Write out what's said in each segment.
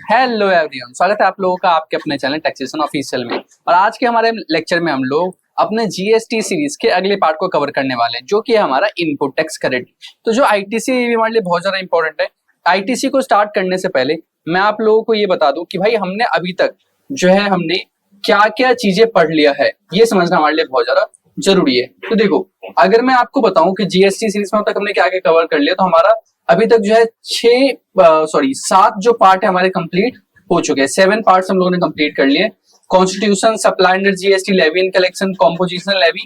Hello everyone, स्वागत है आप लोगों का आपके अपने चैनल टैक्सेशन ऑफिशियल में। और आज के हमारे लेक्चर में हम लोग अपने जीएसटी सीरीज के अगले पार्ट को कवर करने वाले हैं, जो कि है हमारा इनपुट टैक्स क्रेडिट। तो जो आईटीसी हमारे लिए बहुत ज्यादा इंपॉर्टेंट है। आईटीसी को स्टार्ट करने से पहले मैं आप लोगों को ये बता दूं कि भाई हमने अभी तक जो है हमने क्या क्या चीजें पढ़ लिया है, ये समझना हमारे लिए बहुत ज्यादा जरूरी है। तो देखो, अगर मैं आपको बताऊं कि जीएसटी सीरीज में अब तक हमने क्या क्या कवर कर लिया, तो हमारा अभी तक जो है 7 जो पार्ट है हमारे कंप्लीट हो चुके हैं। 7 पार्ट्स हम लोगों ने कंप्लीट कर लिए। Constitution, supply under GST, levy in collection, composition levy,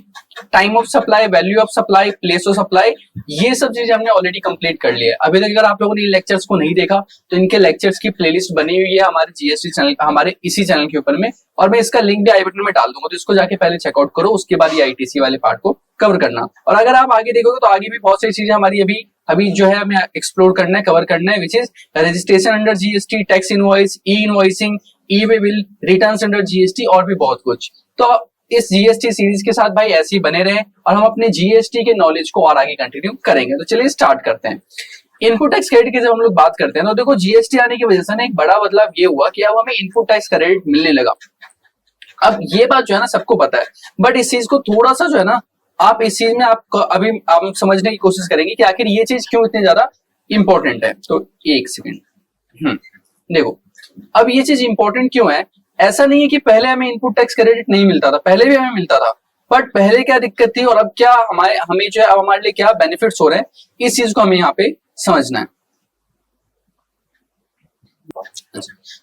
time of supply, value of supply, place of supply, ये सब चीजें हमने ऑलरेडी कंप्लीट कर लिया है। अभी तक अगर आप लोगों ने लेक्चर्स को नहीं देखा तो इनके लेक्चर्स की प्लेलिस्ट बनी हुई है हमारे जीएसटी चैनल, हमारे इसी चैनल के ऊपर में, और मैं इसका लिंक भी आई बटन में डाल दूंगा, तो इसको जाके पहले चेकआउट करो, उसके बाद ये आईटीसी वाले पार्ट को कवर करना। और अगर आप आगे देखोगे तो आगे भी बहुत सारी चीजें हमारी अभी जो है हमें एक्सप्लोर करना है, कवर करना है, which is registration under GST, tax invoice, E invoicing, E way bill, returns under GST और भी बहुत कुछ। तो इस जीएसटी सीरीज के साथ भाई ऐसे ही बने रहे और हम अपने जीएसटी के नॉलेज को और आगे कंटिन्यू करेंगे। तो चलिए स्टार्ट करते हैं। इनपुट टैक्स क्रेडिट की जब हम लोग बात करते हैं तो देखो, जीएसटी आने की वजह से ना एक बड़ा बदलाव ये हुआ कि अब हमें इनपुट टैक्स क्रेडिट मिलने लगा। अब ये बात जो है ना सबको पता है, बट इस चीज को थोड़ा सा जो है ना आप इस चीज में अभी आप समझने की कोशिश करेंगे कि आखिर ये चीज क्यों इतनी ज्यादा इंपॉर्टेंट है। तो एक सेकेंड, देखो, अब ये चीज इंपॉर्टेंट क्यों है। ऐसा नहीं है कि पहले हमें इनपुट टैक्स क्रेडिट नहीं मिलता था, पहले भी हमें मिलता था, बट पहले क्या दिक्कत थी और अब क्या हमें जो है अब हमारे लिए क्या बेनिफिट्स हो रहे हैं, इस चीज को हमें यहाँ पे समझना है।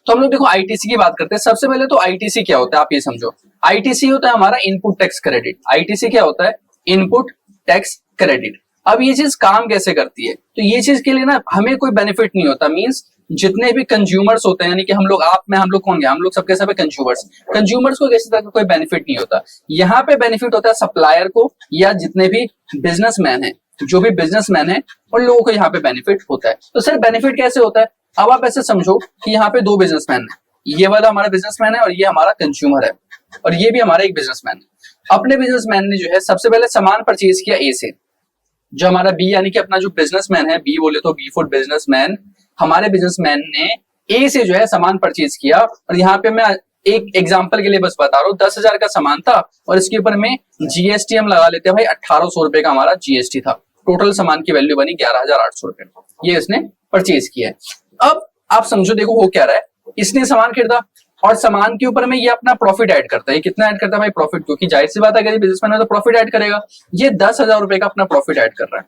तो हम लोग देखो आईटीसी की बात करते हैं। सबसे पहले तो आईटीसी क्या होता है आप ये समझो। आईटीसी होता है हमारा इनपुट टैक्स क्रेडिट। आईटीसी क्या होता है? Input tax credit. अब ये चीज काम कैसे करती है, तो ये चीज के लिए ना हमें कोई बेनिफिट नहीं होता। मींस जितने भी कंज्यूमर्स होते हैं, यानी कि हम लोग, आप में, हम लोग कौन है, हम लोग सबके सब कंज्यूमर्स। कंज्यूमर्स को किसी तरह का कोई बेनिफिट नहीं होता। यहाँ पे बेनिफिट होता है सप्लायर को, या जितने भी बिजनेसमैन है, जो भी बिजनेसमैन है उन लोगों को यहाँ पे बेनिफिट होता है। तो सर बेनिफिट कैसे होता है? अब आप ऐसे समझो कि यहाँ पे 2 बिजनेसमैन है, ये वाला हमारा बिजनेसमैन है और ये हमारा कंज्यूमर है, और ये भी हमारा एक बिजनेसमैन है। अपने बिजनेसमैन ने जो है सबसे पहले सामान परचेज किया ए से। जो हमारा बी, यानी कि अपना जो बिजनेसमैन है, बी बोले तो बी फॉर बिजनेसमैन, हमारे बिजनेसमैन ने ए से जो है सामान परचेज किया। और यहाँ पे मैं एक एग्जांपल के लिए बस बता रहा हूँ, 10,000 का सामान था और इसके ऊपर में जीएसटी हम लगा लेते हैं भाई 1800 रुपए का हमारा जीएसटी था। टोटल सामान की वैल्यू बनी 11,800 रुपए, ये इसने परचेज किया है। अब आप समझो, देखो हो क्या रहा है, इसने सामान खरीदा और सामान के ऊपर में ये अपना प्रॉफिट ऐड करता है। कितना ऐड करता है भाई? प्रॉफिट, क्योंकि जाहिर सी बात है अगर ये बिजनेसमैन है तो प्रॉफिट ऐड करेगा। ये 10,000 रुपए का अपना प्रॉफिट ऐड कर रहा है।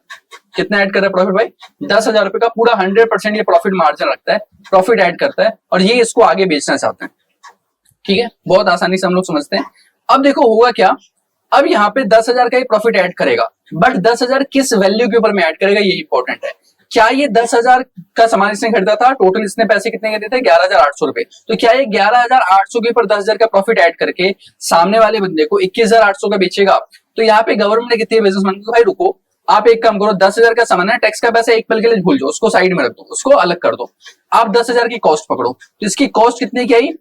कितना ऐड कर रहा है प्रॉफिट भाई? 10,000 रुपए का पूरा 100% ये प्रॉफिट मार्जिन रखता है, प्रॉफिट ऐड करता है, और ये इसको आगे बेचना चाहते हैं। ठीक है, बहुत आसानी से हम लोग समझते हैं। अब देखो होगा क्या, अब यहाँ पे 10,000 का ही प्रॉफिट ऐड करेगा, बट 10,000 किस वैल्यू के ऊपर में ऐड करेगा, ये इंपॉर्टेंट है। क्या ये 10,000 का सामान इसने खरीदा था, टोटल इसने पैसे कितने के दिए थे? 11,800 रुपए। तो क्या ये 11,800 के ऊपर 10,000 का प्रॉफिट ऐड करके सामने वाले बंदे को 21,800 का बेचेगा? तो यहाँ पे गवर्नमेंट ने कितने बिजनेसमैन को, भाई रुको, आप एक काम करो, 10,000 का सामान है, टैक्स का पैसा एक पल के लिए भूल जाओ, उसको साइड में रख दो, उसको अलग कर दो। आप 10,000 की कॉस्ट पकड़ो, तो इसकी कॉस्ट कितने की आई?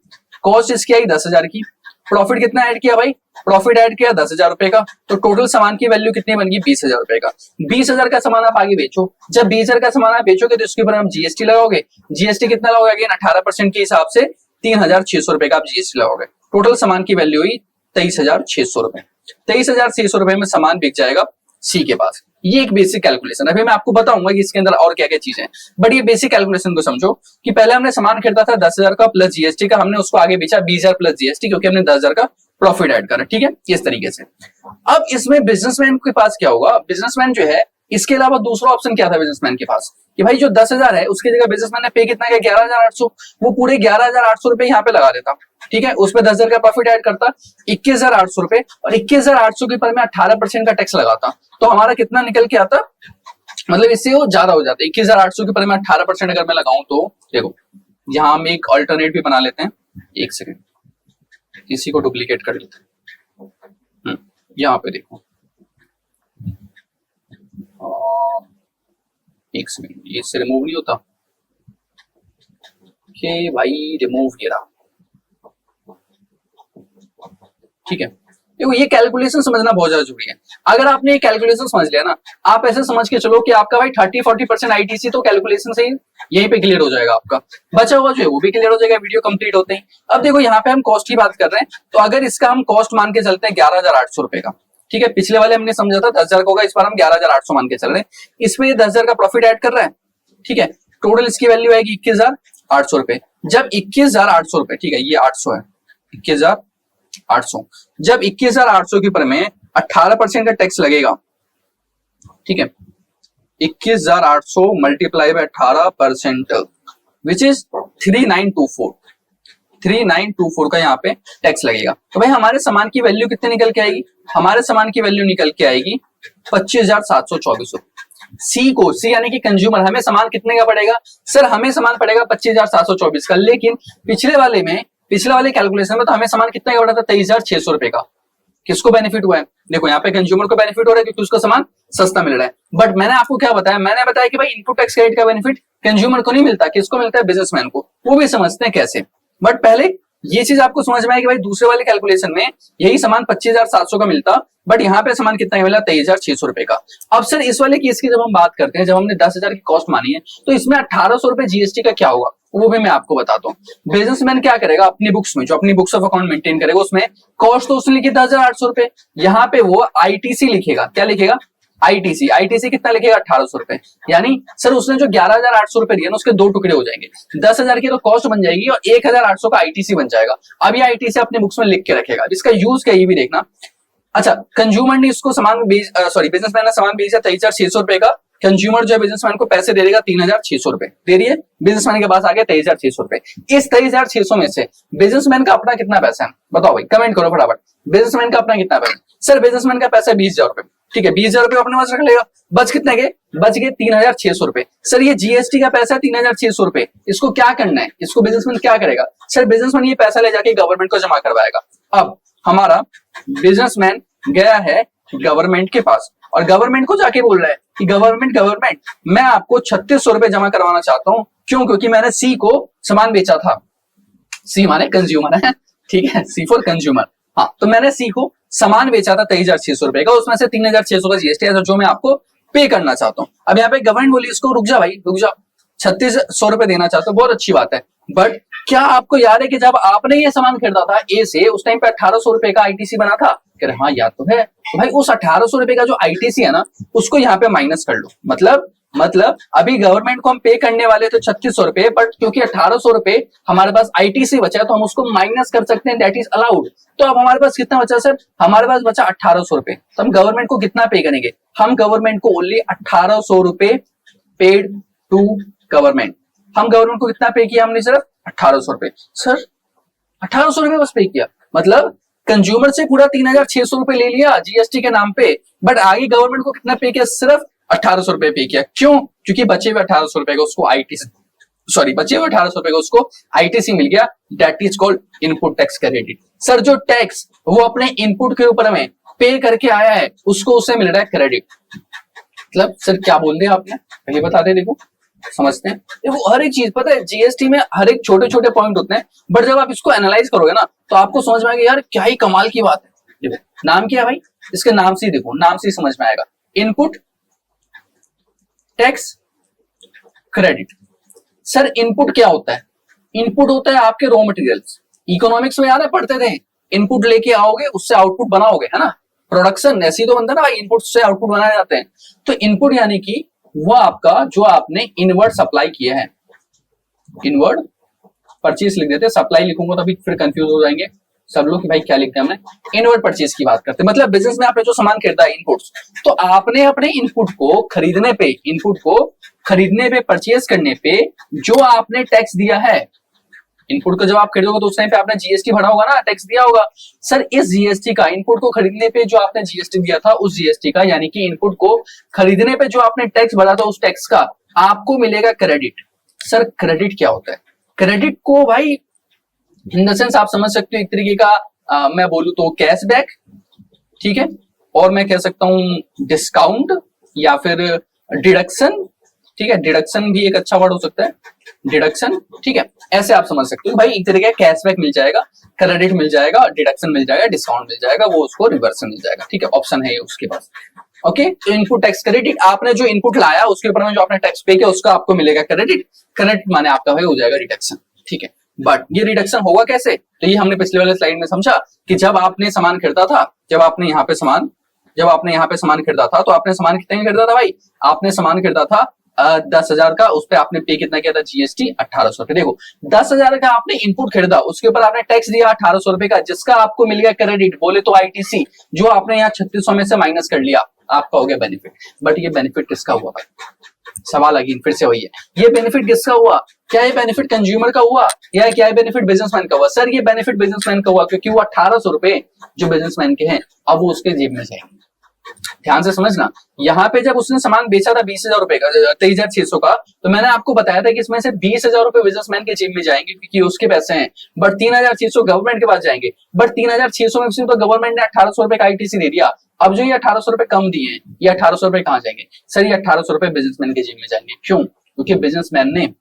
कॉस्ट इसकी आई 10,000 की। प्रॉफिट कितना ऐड किया भाई? प्रॉफिट ऐड किया 10,000 रुपए का। तो टोटल सामान की वैल्यू कितनी बन गई? 20,000 रुपए का। 20,000 का सामान आप आगे बेचो। जब 20,000 का सामान आप बेचोगे तो इसके ऊपर हम जीएसटी लगाओगे। जीएसटी कितना लगाओगे? 18% के हिसाब से 3,600 रुपए का आप जीएसटी लगाओगे। टोटल सामान की वैल्यू हुई 23,600 रुपए। 23,600 रुपए में सामान बिक जाएगा सी के पास। ये एक बेसिक कैलकुलेशन। अभी मैं आपको बताऊंगा कि इसके अंदर और क्या क्या चीजें हैं, बट ये बेसिक कैलकुलेशन को समझो कि पहले हमने सामान खरीदा था 10,000 का प्लस जीएसटी का, हमने उसको आगे बेचा 20,000 प्लस जीएसटी, क्योंकि हमने 10,000 का प्रॉफिट ऐड करा। ठीक है, इस तरीके से। अब इसमें बिजनेसमैन के पास क्या होगा? बिजनेसमैन जो है, इसके अलावा दूसरा ऑप्शन क्या था बिजनेसमैन के पास, कि भाई जो 10,000 है उसकी जगह बिजनेसमैन ने पे कितना किया? 11,800। वो पूरे 11,800 रुपए यहाँ पे लगा देता। ठीक है, उसमें 10,000 का प्रॉफिट ऐड करता, 21,800 रुपए, और 21,800 के ऊपर में 18% का टैक्स लगाता। तो हमारा कितना निकल के आता? मतलब इससे वो ज्यादा हो जाता है। 21,800 के ऊपर में 18% अगर मैं लगाऊं तो देखो, यहाँ हम एक अल्टरनेट भी बना लेते हैं। एक सेकेंड, इसी को डुप्लीकेट कर लेते हैं। यहाँ पे देखो, एक सेकेंड, ये इससे रिमूव नहीं होता कि भाई, रिमूव नहीं रहा। ठीक है, देखो ये कैलकुलेशन समझना बहुत ज्यादा जरूरी है। अगर आपने ये कैलकुलेशन समझ लिया ना, आप ऐसे समझ के चलो कि आपका भाई 30-40% आईटीसी तो कैलकुलेशन से ही यहीं पे क्लियर हो जाएगा, आपका बचा हुआ जो है वो भी क्लियर हो जाएगा वीडियो कंप्लीट होते ही। अब देखो यहाँ पे हम कॉस्ट की बात कर रहे हैं, तो अगर इसका हम कॉस्ट मान के चलते हैं 11,800 रुपए का, ठीक है, पिछले वाले हमने समझा था 10,000 का होगा, इस बार हम 11,800 मान के चल रहे हैं, इसमें ये 10,000 का प्रॉफिट ऐड कर रहा है, ठीक है, टोटल इसकी वैल्यू आएगी 21,800 रुपए। जब 21,800 रुपए, ठीक है, ये 800 है, 21,800, जब 21,800 के ऊपर में 18% का टैक्स लगेगा, ठीक है, 21,800 मल्टीप्लाई बाय 18% विच इज 3924 का यहाँ पे टैक्स लगेगा। तो भाई हमारे सामान की वैल्यू कितने निकल के आएगी, हमारे सामान की वैल्यू निकल के आएगी 25,724 रुपए। सी यानी कि कंज्यूमर, हमें सामान कितने का पड़ेगा, सर हमें सामान पड़ेगा 25,724 का, लेकिन पिछले वाले कैलकुलेशन में तो हमें सामान कितने का पड़ा था, 23,600 रुपए का। किसको बेनिफिट हुआ है, देखो यहाँ पे कंज्यूमर को बेनिफिट हो रहा है क्योंकि उसका सामान सस्ता मिल रहा है। बट मैंने आपको क्या बताया, मैंने बताया कि भाई इनपुट टैक्स क्रेडिट का बेनिफिट कंज्यूमर को नहीं मिलता, किसको मिलता है, बिजनेसमैन को। वो भी समझते हैं कैसे, बट पहले ये चीज आपको समझ में आए कि भाई दूसरे वाले कैलकुलेशन में यही सामान 25,700 का मिलता, बट यहाँ पे सामान कितना मिला, 23,600 रुपए का। अब सर इस वाले केस की जब हम बात करते हैं, जब हमने 10,000 की कॉस्ट मानी है, तो इसमें 1,800 रुपए जीएसटी का क्या होगा, वो भी मैं आपको बताता हूँ। बिजनेसमैन क्या करेगा, अपनी बुक्स में, जो अपनी बुक्स ऑफ अकाउंट मेंटेन करेगा, उसमें कॉस्ट तो उसने लिखी 10,800 रुपए, यहाँ पे वो आईटीसी लिखेगा, क्या लिखेगा, आईटीसी कितना लिखेगा, 1,800 रुपए। यानी सर उसने जो 11,800 रुपए दिया ना, उसके दो टुकड़े हो जाएंगे, 10,000 की तो कॉस्ट बन जाएगी और 1,800 का आईटीसी बन जाएगा। अब ये आईटीसी अपने बुक्स में लिख के रखेगा, इसका यूज क्या, ये भी देखना। अच्छा, कंज्यूमर ने इसको सामान बिजनेसमैन ने सामान बेचा 23,600 रुपए का, कंज्यूमर जो है बिजनेसमैन को पैसे दे देगा 3,600 रुपए दे रही है, बिजनेसमैन के पास आ गया 23,600 रुपए। इस 23,600 में से बिजनेसमैन का अपना कितना पैसा है, बताओ भाई, कमेंट करो फटाफट, बिजनेसमैन का अपना कितना पैसा। सर बिजनेसमैन का पैसा 20,000 रुपए, ठीक है, 20,000 रुपए अपने पास रख लेगा, बच कितने गए, बच गए 3,600 रुपए। सर ये जीएसटी का पैसा है 3,600 रुपए, इसको क्या करना है, इसको बिजनेसमैन क्या करेगा, सर बिजनेसमैन ये पैसा ले जाके गवर्नमेंट को जमा करवाएगा। अब हमारा बिजनेसमैन गया है गवर्नमेंट के पास और गवर्नमेंट को जाके बोल रहा है कि गवर्नमेंट मैं आपको 3,600 रुपए जमा करवाना चाहता हूं, क्यों, क्योंकि मैंने सी को सामान बेचा था, सी माने कंज्यूमर है, ठीक है, सी फॉर कंज्यूमर, हाँ, तो मैंने सी को सामान बेचा था 23,600 रुपए का, उसमें से 3,600 का जीएसटी है जो मैं आपको पे करना चाहता हूँ। अब यहाँ पे गवर्नमेंट बोली इसको रुक जा भाई, रुक जा, 3,600 रुपए देना चाहते हो, बहुत अच्छी बात है, बट क्या आपको याद है कि जब आपने ये सामान खरीदा था ए से, उस टाइम पे 1,800 रुपए का आईटीसी बना था, कह रहे हाँ याद तो है, तो भाई उस 1,800 रुपए का जो आईटीसी है ना, उसको यहाँ पे माइनस कर लो, मतलब अभी गवर्नमेंट को हम पे करने वाले तो 3,600 रुपए, बट क्योंकि 1,800 रुपए हमारे पास आईटीसी बचा है, तो हम उसको माइनस कर सकते हैं, दैट इज अलाउड। तो अब हमारे पास कितना बचा सर, हमारे पास बचा 1,800 रुपए, तो हम गवर्नमेंट को कितना पे करेंगे, हम गवर्नमेंट को ओनली 1,800 रुपए पेड टू गवर्नमेंट। हम गवर्नमेंट को कितना पे किया, हमने सिर्फ 1,800 रुपए, सर 1,800 रुपए बस पे किया, मतलब कंज्यूमर से पूरा 3,600 रुपए ले लिया जीएसटी के नाम पे, बट आगे गवर्नमेंट को कितना पे किया, सिर्फ 1,800 रुपए पे किया। क्यों, क्योंकि बचे हुए 1,800 रुपए का उसको बचे हुए 1,800 रुपए का उसको आईटीसी मिल गया, that is called input tax credit. Sir जो टैक्स वो अपने इनपुट के ऊपर में पे करके आया है, उसको उसे मिल रहा है क्रेडिट। मतलब सर क्या बोल दिया आपने, पहले बता दे, देखो समझते हैं। देखो हर एक चीज पता है, जीएसटी में हर एक छोटे छोटे पॉइंट होते हैं, बट जब आप इसको एनालाइज करोगे ना, तो आपको समझ में आएगा यार क्या ही कमाल की बात है। देखो नाम क्या है भाई, इसके नाम से ही देखो, नाम से ही समझ में आएगा, input tax credit. Sir input क्या होता है, इनपुट होता है आपके रॉ मटेरियल्स। इकोनॉमिक्स में याद है पढ़ते थे, इनपुट लेके आओगे उससे आउटपुट बनाओगे, है ना, प्रोडक्शन ऐसी तो बनता है ना भाई, इनपुट से आउटपुट बनाए जाते हैं। तो इनपुट यानी कि वो आपका जो आपने इनवर्ड सप्लाई किया है, इनवर्ड परचेज लिख देते, सप्लाई लिखूंगा तो अभी फिर कंफ्यूज हो जाएंगे सब लोग कि भाई क्या लिखते हैं हमने। इनवर्ड परचेज की बात करते हैं, मतलब बिजनेस में आपने जो सामान खरीदा है इनपुट्स, तो आपने अपने इनपुट को खरीदने पे परचेज करने पे जो आपने टैक्स दिया है, इनपुट को जब आप खरीदोगे तो उस टाइम पे आपने जीएसटी भरा होगा ना, टैक्स दिया होगा। सर इस जीएसटी का, इनपुट को खरीदने पे जो आपने जीएसटी दिया था उस जीएसटी का, यानी कि इनपुट को खरीदने पे जो आपने टैक्स भरा था उस टैक्स का आपको मिलेगा क्रेडिट। सर क्रेडिट क्या होता है, क्रेडिट को भाई इन द सेंस आप समझ सकते हो एक तरीके का मैं बोलूं तो कैशबैक, ठीक है, और मैं कह सकता हूं डिस्काउंट या फिर डिडक्शन, ठीक है, डिडक्शन भी एक अच्छा वर्ड हो सकता है, डिडक्शन, ठीक है, ऐसे आप समझ सकते हो भाई एक तरीके का कैशबैक मिल जाएगा, क्रेडिट मिल जाएगा, डिडक्शन मिल जाएगा, डिस्काउंट मिल जाएगा, वो उसको रिवर्स मिल जाएगा, ठीक है, ऑप्शन है ये उसके पास। ओके, तो इनपुट टैक्स क्रेडिट, आपने जो इनपुट लाया उसके ऊपर में जो आपने टैक्स पे किया उसका आपको मिलेगा क्रेडिट, क्रेडिट माने आपका भाई हो जाएगा रिडक्शन, ठीक है। बट ये रिडक्शन होगा कैसे, तो ये हमने पिछले वाले स्लाइड में समझा कि जब आपने सामान खरीदा था, जब आपने यहाँ पे सामान खरीदा था, तो आपने सामान कितने में खरीदा था भाई, आपने सामान खरीदा था 10,000 का, उस पर आपने पे कितना किया था, जीएसटी 1800 रुपए। देखो 10,000 का आपने इनपुट खरीदा, उसके ऊपर आपने टैक्स दिया 1800 रुपए का, जिसका आपको मिल गया क्रेडिट, बोले तो आईटीसी, जो आपने यहाँ 3600 में से माइनस कर लिया, आपका हो गया बेनिफिट। बट ये बेनिफिट किसका हुआ भाई, सवाल अगेन फिर से वही है, ये बेनिफिट किसका हुआ, क्या ये बेनिफिट कंज्यूमर का हुआ या क्या ये बेनिफिट बिजनेसमैन का हुआ? सर ये बेनिफिट बिजनेसमैन का हुआ, क्योंकि वो 1800 रुपए जो बिजनेसमैन के हैं अब वो उसके जेब में जाएंगे। ध्यान से समझना, यहाँ पे जब उसने सामान बेचा था 20,000 रुपए का, 23,600 का, तो मैंने आपको बताया था कि इसमें से 20,000 रुपए बिजनेसमैन के जेब में जाएंगे क्योंकि उसके पैसे हैं, बट 3,600 गवर्नमेंट के पास जाएंगे। बट 3,600 में से तो गवर्नमेंट ने 1,800 रुपए का आईटीसी दे दिया, अब जो ये 1,800 रुपए कम दिए हैं, ये 1,800 रुपए कहाँ जाएंगे? सर ये 1,800 रुपए बिजनेसमैन के जेब में जाएंगे। क्यों? क्योंकि बिजनेसमैन ने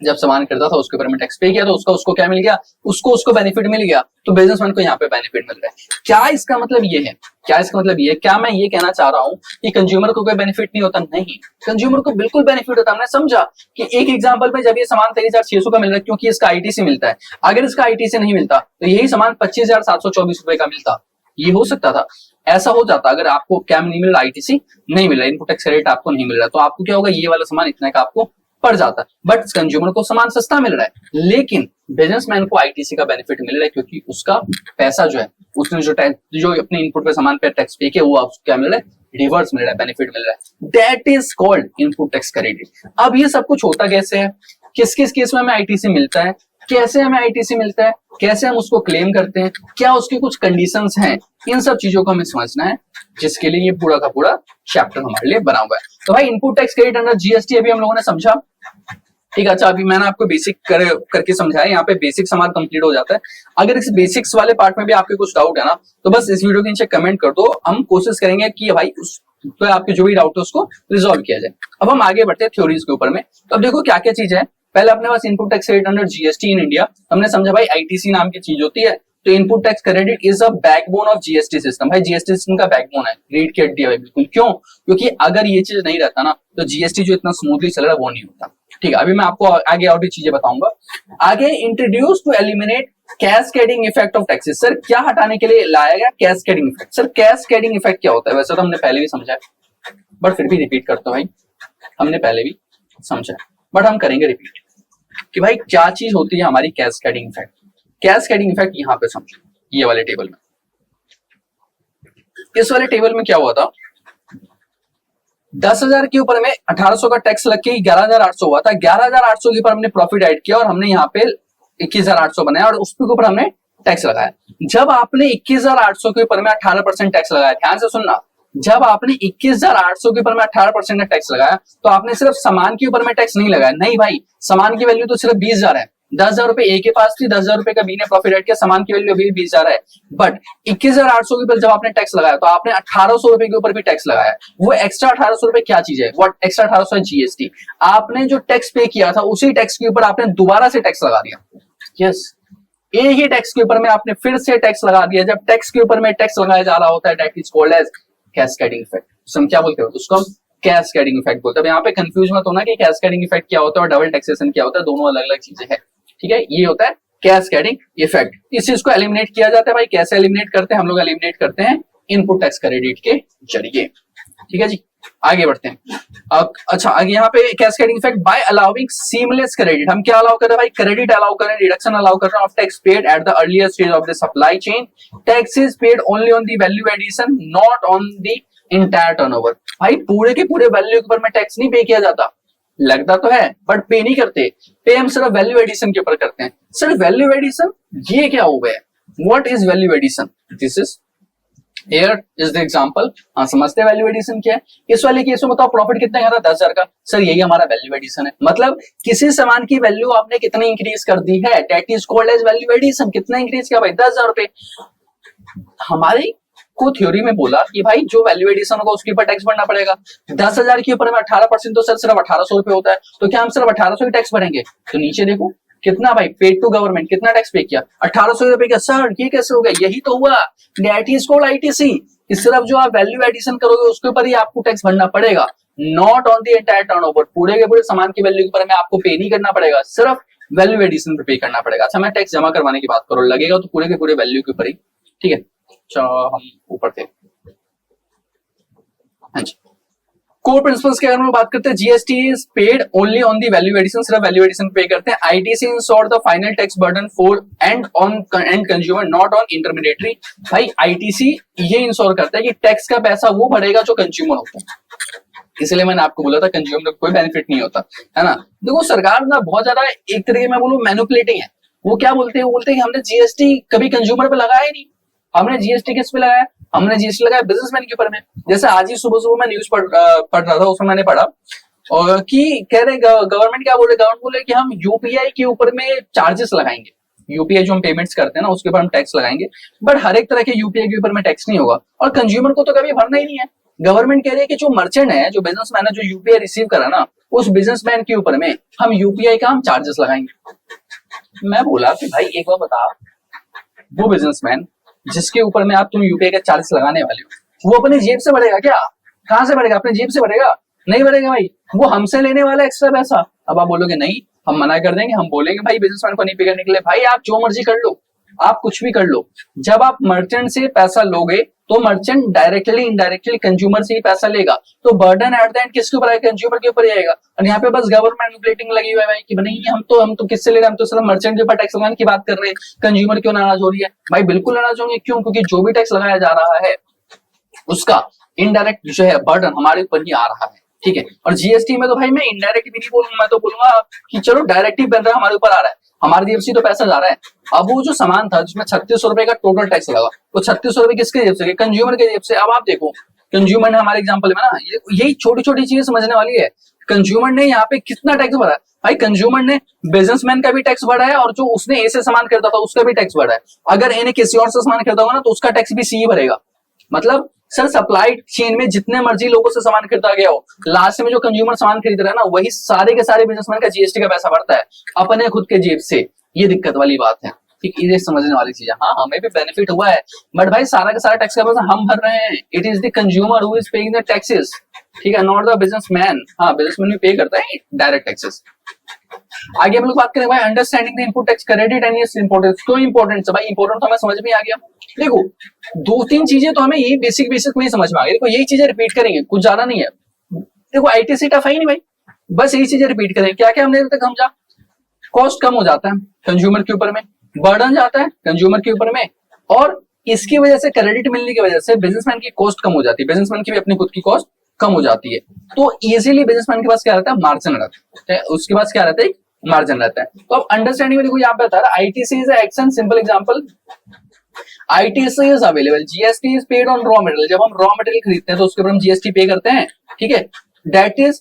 जब सामान खरीदा था उसके ऊपर में टैक्स पे किया, तो उसको क्या मिल गया, उसको बेनिफिट मिल गया, तो बिजनेसमैन को यहाँ पे बेनिफिट मिल रहा है। क्या इसका मतलब ये है, क्या मैं ये कहना चाह रहा हूँ कि कंज्यूमर को कोई बेनिफिट नहीं होता? नहीं, कंज्यूमर को बिल्कुल बेनिफिट होता है। हमने समझा कि एक एग्जांपल में जब ये सामान 23,600 का मिल रहा है क्योंकि इसका आईटीसी मिलता है, अगर इसका आईटीसी नहीं मिलता तो यही सामान 25,724 रुपए का मिलता, ये हो सकता था, ऐसा हो जाता अगर आपको क्या नहीं मिल रहा, आईटीसी नहीं मिल रहा, इनपुट टैक्स क्रेडिट आपको नहीं मिल रहा, तो आपको क्या होगा, ये वाला सामान इतना का आपको पड़ जाता। बट कंज्यूमर को सामान सस्ता मिल रहा है, लेकिन बिजनेसमैन को आईटीसी का बेनिफिट मिल रहा है क्योंकि उसका पैसा जो है, उसने जो अपने इनपुट पे सामान पे टैक्स पे किया, वो आपको क्या मिल रहा है, रिवर्स मिल रहा है, बेनिफिट मिल रहा है। That is called input tax credit. अब ये सब कुछ होता कैसे है, किस किस केस में हमें आईटीसी मिलता है, कैसे हमें आईटीसी मिलता है, कैसे हम उसको क्लेम करते हैं, क्या उसकी कुछ कंडीशंस हैं, इन सब चीजों को हमें समझना है, जिसके लिए ये पूरा का पूरा चैप्टर हमारे लिए बना हुआ है। तो भाई input tax credit under GST अभी हम लोगों ने समझा, ठीक है। अच्छा अभी मैंने आपको बेसिक करके समझाया, यहाँ पे बेसिक हमारा कंप्लीट हो जाता है। अगर इस बेसिक्स वाले पार्ट में भी आपके कुछ डाउट है ना, तो बस इस वीडियो के नीचे कमेंट कर दो, हम कोशिश करेंगे कि भाई उस तो आपके जो भी डाउट है उसको रिजॉल्व किया जाए। अब हम आगे बढ़ते हैं थ्योरीज के ऊपर में। तो अब देखो क्या क्या चीज है, पहले अपने पास input tax credit under GST in India, हमने समझा भाई आईटीसी नाम की चीज होती है। तो input tax credit is a backbone of GST system. भाई जीएसटी सिस्टम का बैकबोन है, रीढ़ की हड्डी है भाई, बिल्कुल। क्यों? क्योंकि अगर ये चीज नहीं रहता ना तो जीएसटी जो इतना स्मूथली चल रहा है वो नहीं होता, ठीक है। अभी मैं आपको आगे और भी चीजें बताऊंगा। आगे introduce to eliminate cascading effect of taxes. Sir क्या हटाने के लिए लाया गया cascading effect? Sir cascading effect क्या होता है? वैसे तो हमने पहले भी समझा है, बट फिर भी रिपीट करता हूं भाई, हमने पहले भी समझा है बट हम करेंगे रिपीट कि भाई क्या चीज होती है हमारी कैस्केडिंग इफेक्ट। कैस्केडिंग इफेक्ट यहां पे समझो, ये वाले टेबल में, इस वाले टेबल में क्या हुआ था, 10,000 के ऊपर में 1,800 का टैक्स लग के 11,800 हुआ था। 11,800 के ऊपर हमने प्रॉफिट ऐड किया और हमने यहाँ पे 21,800 बनाया और उसके ऊपर हमने टैक्स लगाया। जब आपने 21,800 के ऊपर में 18% टैक्स लगाया, ध्यान से सुनना, जब आपने 21,800 के ऊपर में 18% टैक्स लगाया तो आपने सिर्फ सामान के ऊपर में टैक्स नहीं लगाया, नहीं भाई, सामान की वैल्यू तो सिर्फ 20,000 है। 10,000 रुपए ए के पास थी, 10,000 रुपए का बी ने प्रॉफिट ऐड किया, सामान की वैल्यू अभी 20,000 है। बट 21,800 के ऊपर जब आपने टैक्स लगाया तो आपने 1,800 रुपए के ऊपर भी टैक्स लगाया। वो एक्स्ट्रा 1,800 रुपए क्या चीज है? वो एक्स्ट्रा 1,800 है जीएसटी। आपने जो टैक्स पे किया था उसी टैक्स के ऊपर आपने दोबारा से टैक्स लगा दिया। यस, एक ही टैक्स के ऊपर में आपने फिर से टैक्स लगा दिया। जब टैक्स के ऊपर में टैक्स लगाया जा रहा होता है, that is called as cascading effect. हम क्या बोलते हैं उसको? कैस्केडिंग इफेक्ट बोलते हैं। अब यहाँ पे कंफ्यूज मत होना कि कैस्केडिंग इफेक्ट क्या होता है और डबल टैक्सेशन क्या होता है, दोनों अलग अलग चीजें हैं, ठीक है। ये होता है कैस्केडिंग इफेक्ट। इस चीज को एलिमिनेट किया जाता है भाई। कैसे एलिमिनेट करते हैं? हम लोग एलिमिनेट करते हैं इनपुट टैक्स क्रेडिट के जरिए, ठीक है जी। आगे बढ़ते हैं। अच्छा आगे यहाँ पे cascading effect bye allowing seamless credit. हम क्या अलाउ कर रहे हैं भाई? क्रेडिट अलाउ कर रहे हैं, रिडक्शन अलाउ कर रहे हैं of tax paid at the earlier stage of the supply chain. Tax is paid only on the value addition, not on the entire turnover. भाई पूरे के पूरे वैल्यू के ऊपर में टैक्स नहीं पे किया जाता, लगता तो है बट पे नहीं करते। पे हम सिर्फ वैल्यू एडिशन के ऊपर करते हैं। सिर्फ वैल्यू एडिशन, ये क्या हो गया? What is value addition? This is here is the example. हाँ समझते हैं वैल्यू एडिशन क्या है। इस वाले केस में बताओ प्रॉफिट कितना है? 10,000 का। सर यही हमारा वैल्यू एडिशन है। मतलब किसी सामान की वैल्यू आपने कितनी इंक्रीज कर दी है, that is called as value addition. कितना इंक्रीज किया भाई? 10,000 रुपए। हमारी आपको थ्योरी में बोला कि भाई जो वैल्यू एडिशन होगा उसके ऊपर टैक्स भरना पड़ेगा। 10,000 के ऊपर में 18% तो सर सिर्फ 1800 रुपए होता है, तो क्या हम सिर्फ 1800 ही टैक्स भरेंगे? तो नीचे देखो कितना भाई पेड टू गवर्नमेंट, कितना टैक्स पे किया? 1800 रुपए का। सर ये कैसे हो गया? यही तो हुआ, दैट इज कॉल्ड आईटीसी। सिर्फ जो आप वैल्यू एडिशन करोगे उसके ऊपर ही आपको टैक्स भरना पड़ेगा, not on the entire turnover. पूरे के पूरे सामान की वैल्यू के ऊपर में आपको पे नहीं करना पड़ेगा, सिर्फ वैल्यू एडिशन पे पे करना पड़ेगा। अच्छा मैं टैक्स जमा करवाने की बात करो, लगेगा तो पूरे के पूरे वैल्यू के ऊपर ही, ठीक है। चलो हम ऊपर थे। हाँ जी, कोर प्रिंसिपल्स के अगर हम बात करते हैं, GST is paid only on the value addition, सिर्फ वैल्यू एडिशन पे करते हैं। ITC ensure the final tax burden for end on end consumer, not on intermediatory. भाई आईटीसी ये इंश्योर करता है कि टैक्स का पैसा वो भरेगा जो कंज्यूमर होता है, इसलिए मैंने आपको बोला था कंज्यूमर को कोई बेनिफिट नहीं होता है ना। देखो सरकार ना बहुत ज्यादा एक तरीके में बोलूं मैनिपुलेटिंग है। वो क्या बोलते हैं, वो बोलते हैं कि हमने जीएसटी कभी कंज्यूमर पे लगाया ही नहीं, हमने जीएसटी किस पे लगाया? हमने जीएसटी लगाया बिजनेसमैन के ऊपर में। जैसे आज ही सुबह सुबह मैं न्यूज पढ़ रहा था, उसमें मैंने पढ़ा और कि कह रहे गवर्नमेंट क्या बोले, गवर्नमेंट बोले कि हम यूपीआई के ऊपर में चार्जेस लगाएंगे, यूपीआई जो हम पेमेंट्स करते हैं ना उसके ऊपर हम टैक्स लगाएंगे, बट हर एक तरह के यूपीआई के ऊपर में टैक्स नहीं होगा और कंज्यूमर को तो कभी भरना ही नहीं है। गवर्नमेंट कह रही है कि जो मर्चेंट है, जो बिजनेसमैन है, जो यूपीआई रिसीव करा ना, उस बिजनेसमैन के ऊपर में हम यूपीआई का हम चार्जेस लगाएंगे। मैं बोला कि भाई एक बार बता, वो बिजनेसमैन जिसके ऊपर में आप तुम यूपीआई का चार्जेस लगाने वाले हो, वो अपनी जेब से भरेगा क्या? कहां से भरेगा? अपनी जेब से भरेगा? नहीं भरेगा भाई, वो हमसे लेने वाला एक्स्ट्रा पैसा। अब आप बोलोगे नहीं हम मना कर देंगे, हम बोलेंगे भाई बिजनेसमैन को नहीं पे करने के लिए। भाई आप जो मर्जी कर लो, आप कुछ भी कर लो, जब आप मर्चेंट से पैसा लोगे तो मर्चेंट डायरेक्टली इनडायरेक्टली कंज्यूमर से ही पैसा लेगा, तो बर्डन एट द एंड किसके ऊपर आएगा? कंज्यूमर के ऊपर ही आएगा। और यहाँ पे बस गवर्नमेंट मैनिपुलेटिंग लगी हुई है भाई कि नहीं हम तो किससे ले रहे हैं, हम तो सिर्फ मर्चेंट के ऊपर टैक्स लगाने की बात कर रहे हैं, कंज्यूमर क्यों नाराज हो रही है? भाई बिल्कुल नाराज होंगे, क्यों? क्योंकि जो भी टैक्स लगाया जा रहा है उसका इनडायरेक्ट जो है बर्डन हमारे ऊपर ही आ रहा है, ठीक है। और जीएसटी में तो भाई मैं इनडायरेक्ट भी नहीं बोलूंगा, मैं तो बोलूंगा कि चलो डायरेक्ट ही बन रहा है, हमारे ऊपर आ रहा है, हमारी जेब से तो पैसा जा रहा है। अब वो जो सामान था जिसमें 3600 रुपए का टोटल टैक्स लगा, वो 3600 रुपए किसके जेब से? कंज्यूमर के जेब से। अब आप देखो कंज्यूमर ने हमारे एग्जांपल में ना यही छोटी छोटी चीजें समझने वाली है। कंज्यूमर ने यहाँ पे कितना टैक्स भरा है? भाई कंज्यूमर ने बिजनेसमैन का भी टैक्स भरा है और जो उसने ए से सामान खरीदा था उसका भी टैक्स भरा है। अगर इन्हें किसी और से सामान खरीदा होगा ना तो उसका टैक्स भी सी ही भरेगा। मतलब सर सप्लाई चेन में जितने मर्जी लोगों से सामान खरीदा गया हो, लास्ट में जो कंज्यूमर सामान खरीद रहा है ना वही सारे के सारे बिजनेसमैन का जीएसटी का पैसा भरता है अपने खुद के जेब से। ये दिक्कत वाली बात है, ठीक, ये समझने वाली चीज है। हाँ हमें भी बेनिफिट हुआ है, बट भाई सारा का सारा टैक्स का पैसा हम भर रहे हैं। It is the consumer who is paying the taxes, ठीक है, नॉट द बिजनेसमैन। हाँ बिजनेसमैन भी पे करता है डायरेक्ट टैक्सेस। आगे हम लोग बात करें भाई understanding the input tax credit and its importance. क्यों इंपॉर्टेंट है भाई? इंपॉर्टेंट तो हमें समझ में आ गया। देखो दो तीन चीजें तो हमें यही बेसिक बेसिक में ही समझ में आ गई। देखो यही चीजें रिपीट करेंगे, कुछ ज्यादा नहीं है। देखो आईटीसी टफ है ही नहीं भाई, बस यही चीजें रिपीट करेंगे। क्या क्या हमने तक समझा? कॉस्ट कम हो जाता है कंज्यूमर के ऊपर में, बर्डन जाता है कंज्यूमर के ऊपर में, और इसकी वजह से क्रेडिट मिलने की वजह से बिजनेसमैन की कॉस्ट कम हो जाती है, बिजनेसमैन की भी अपनी खुद की कॉस्ट कम हो जाती है। तो इजीली बिजनेसमैन के पास क्या रहता है? मार्जिन रहता है, उसके पास क्या रहता है? मार्जिन रहता है। तो अब अंडरस्टैंडिंग में देखो यहाँ पे बता रहा है ITC is action. Simple example, ITC is available, GST is paid on raw material. जब हम रॉ मटेरियल खरीदते हैं तो उसके ऊपर हम जीएसटी पे करते हैं, ठीक है। That is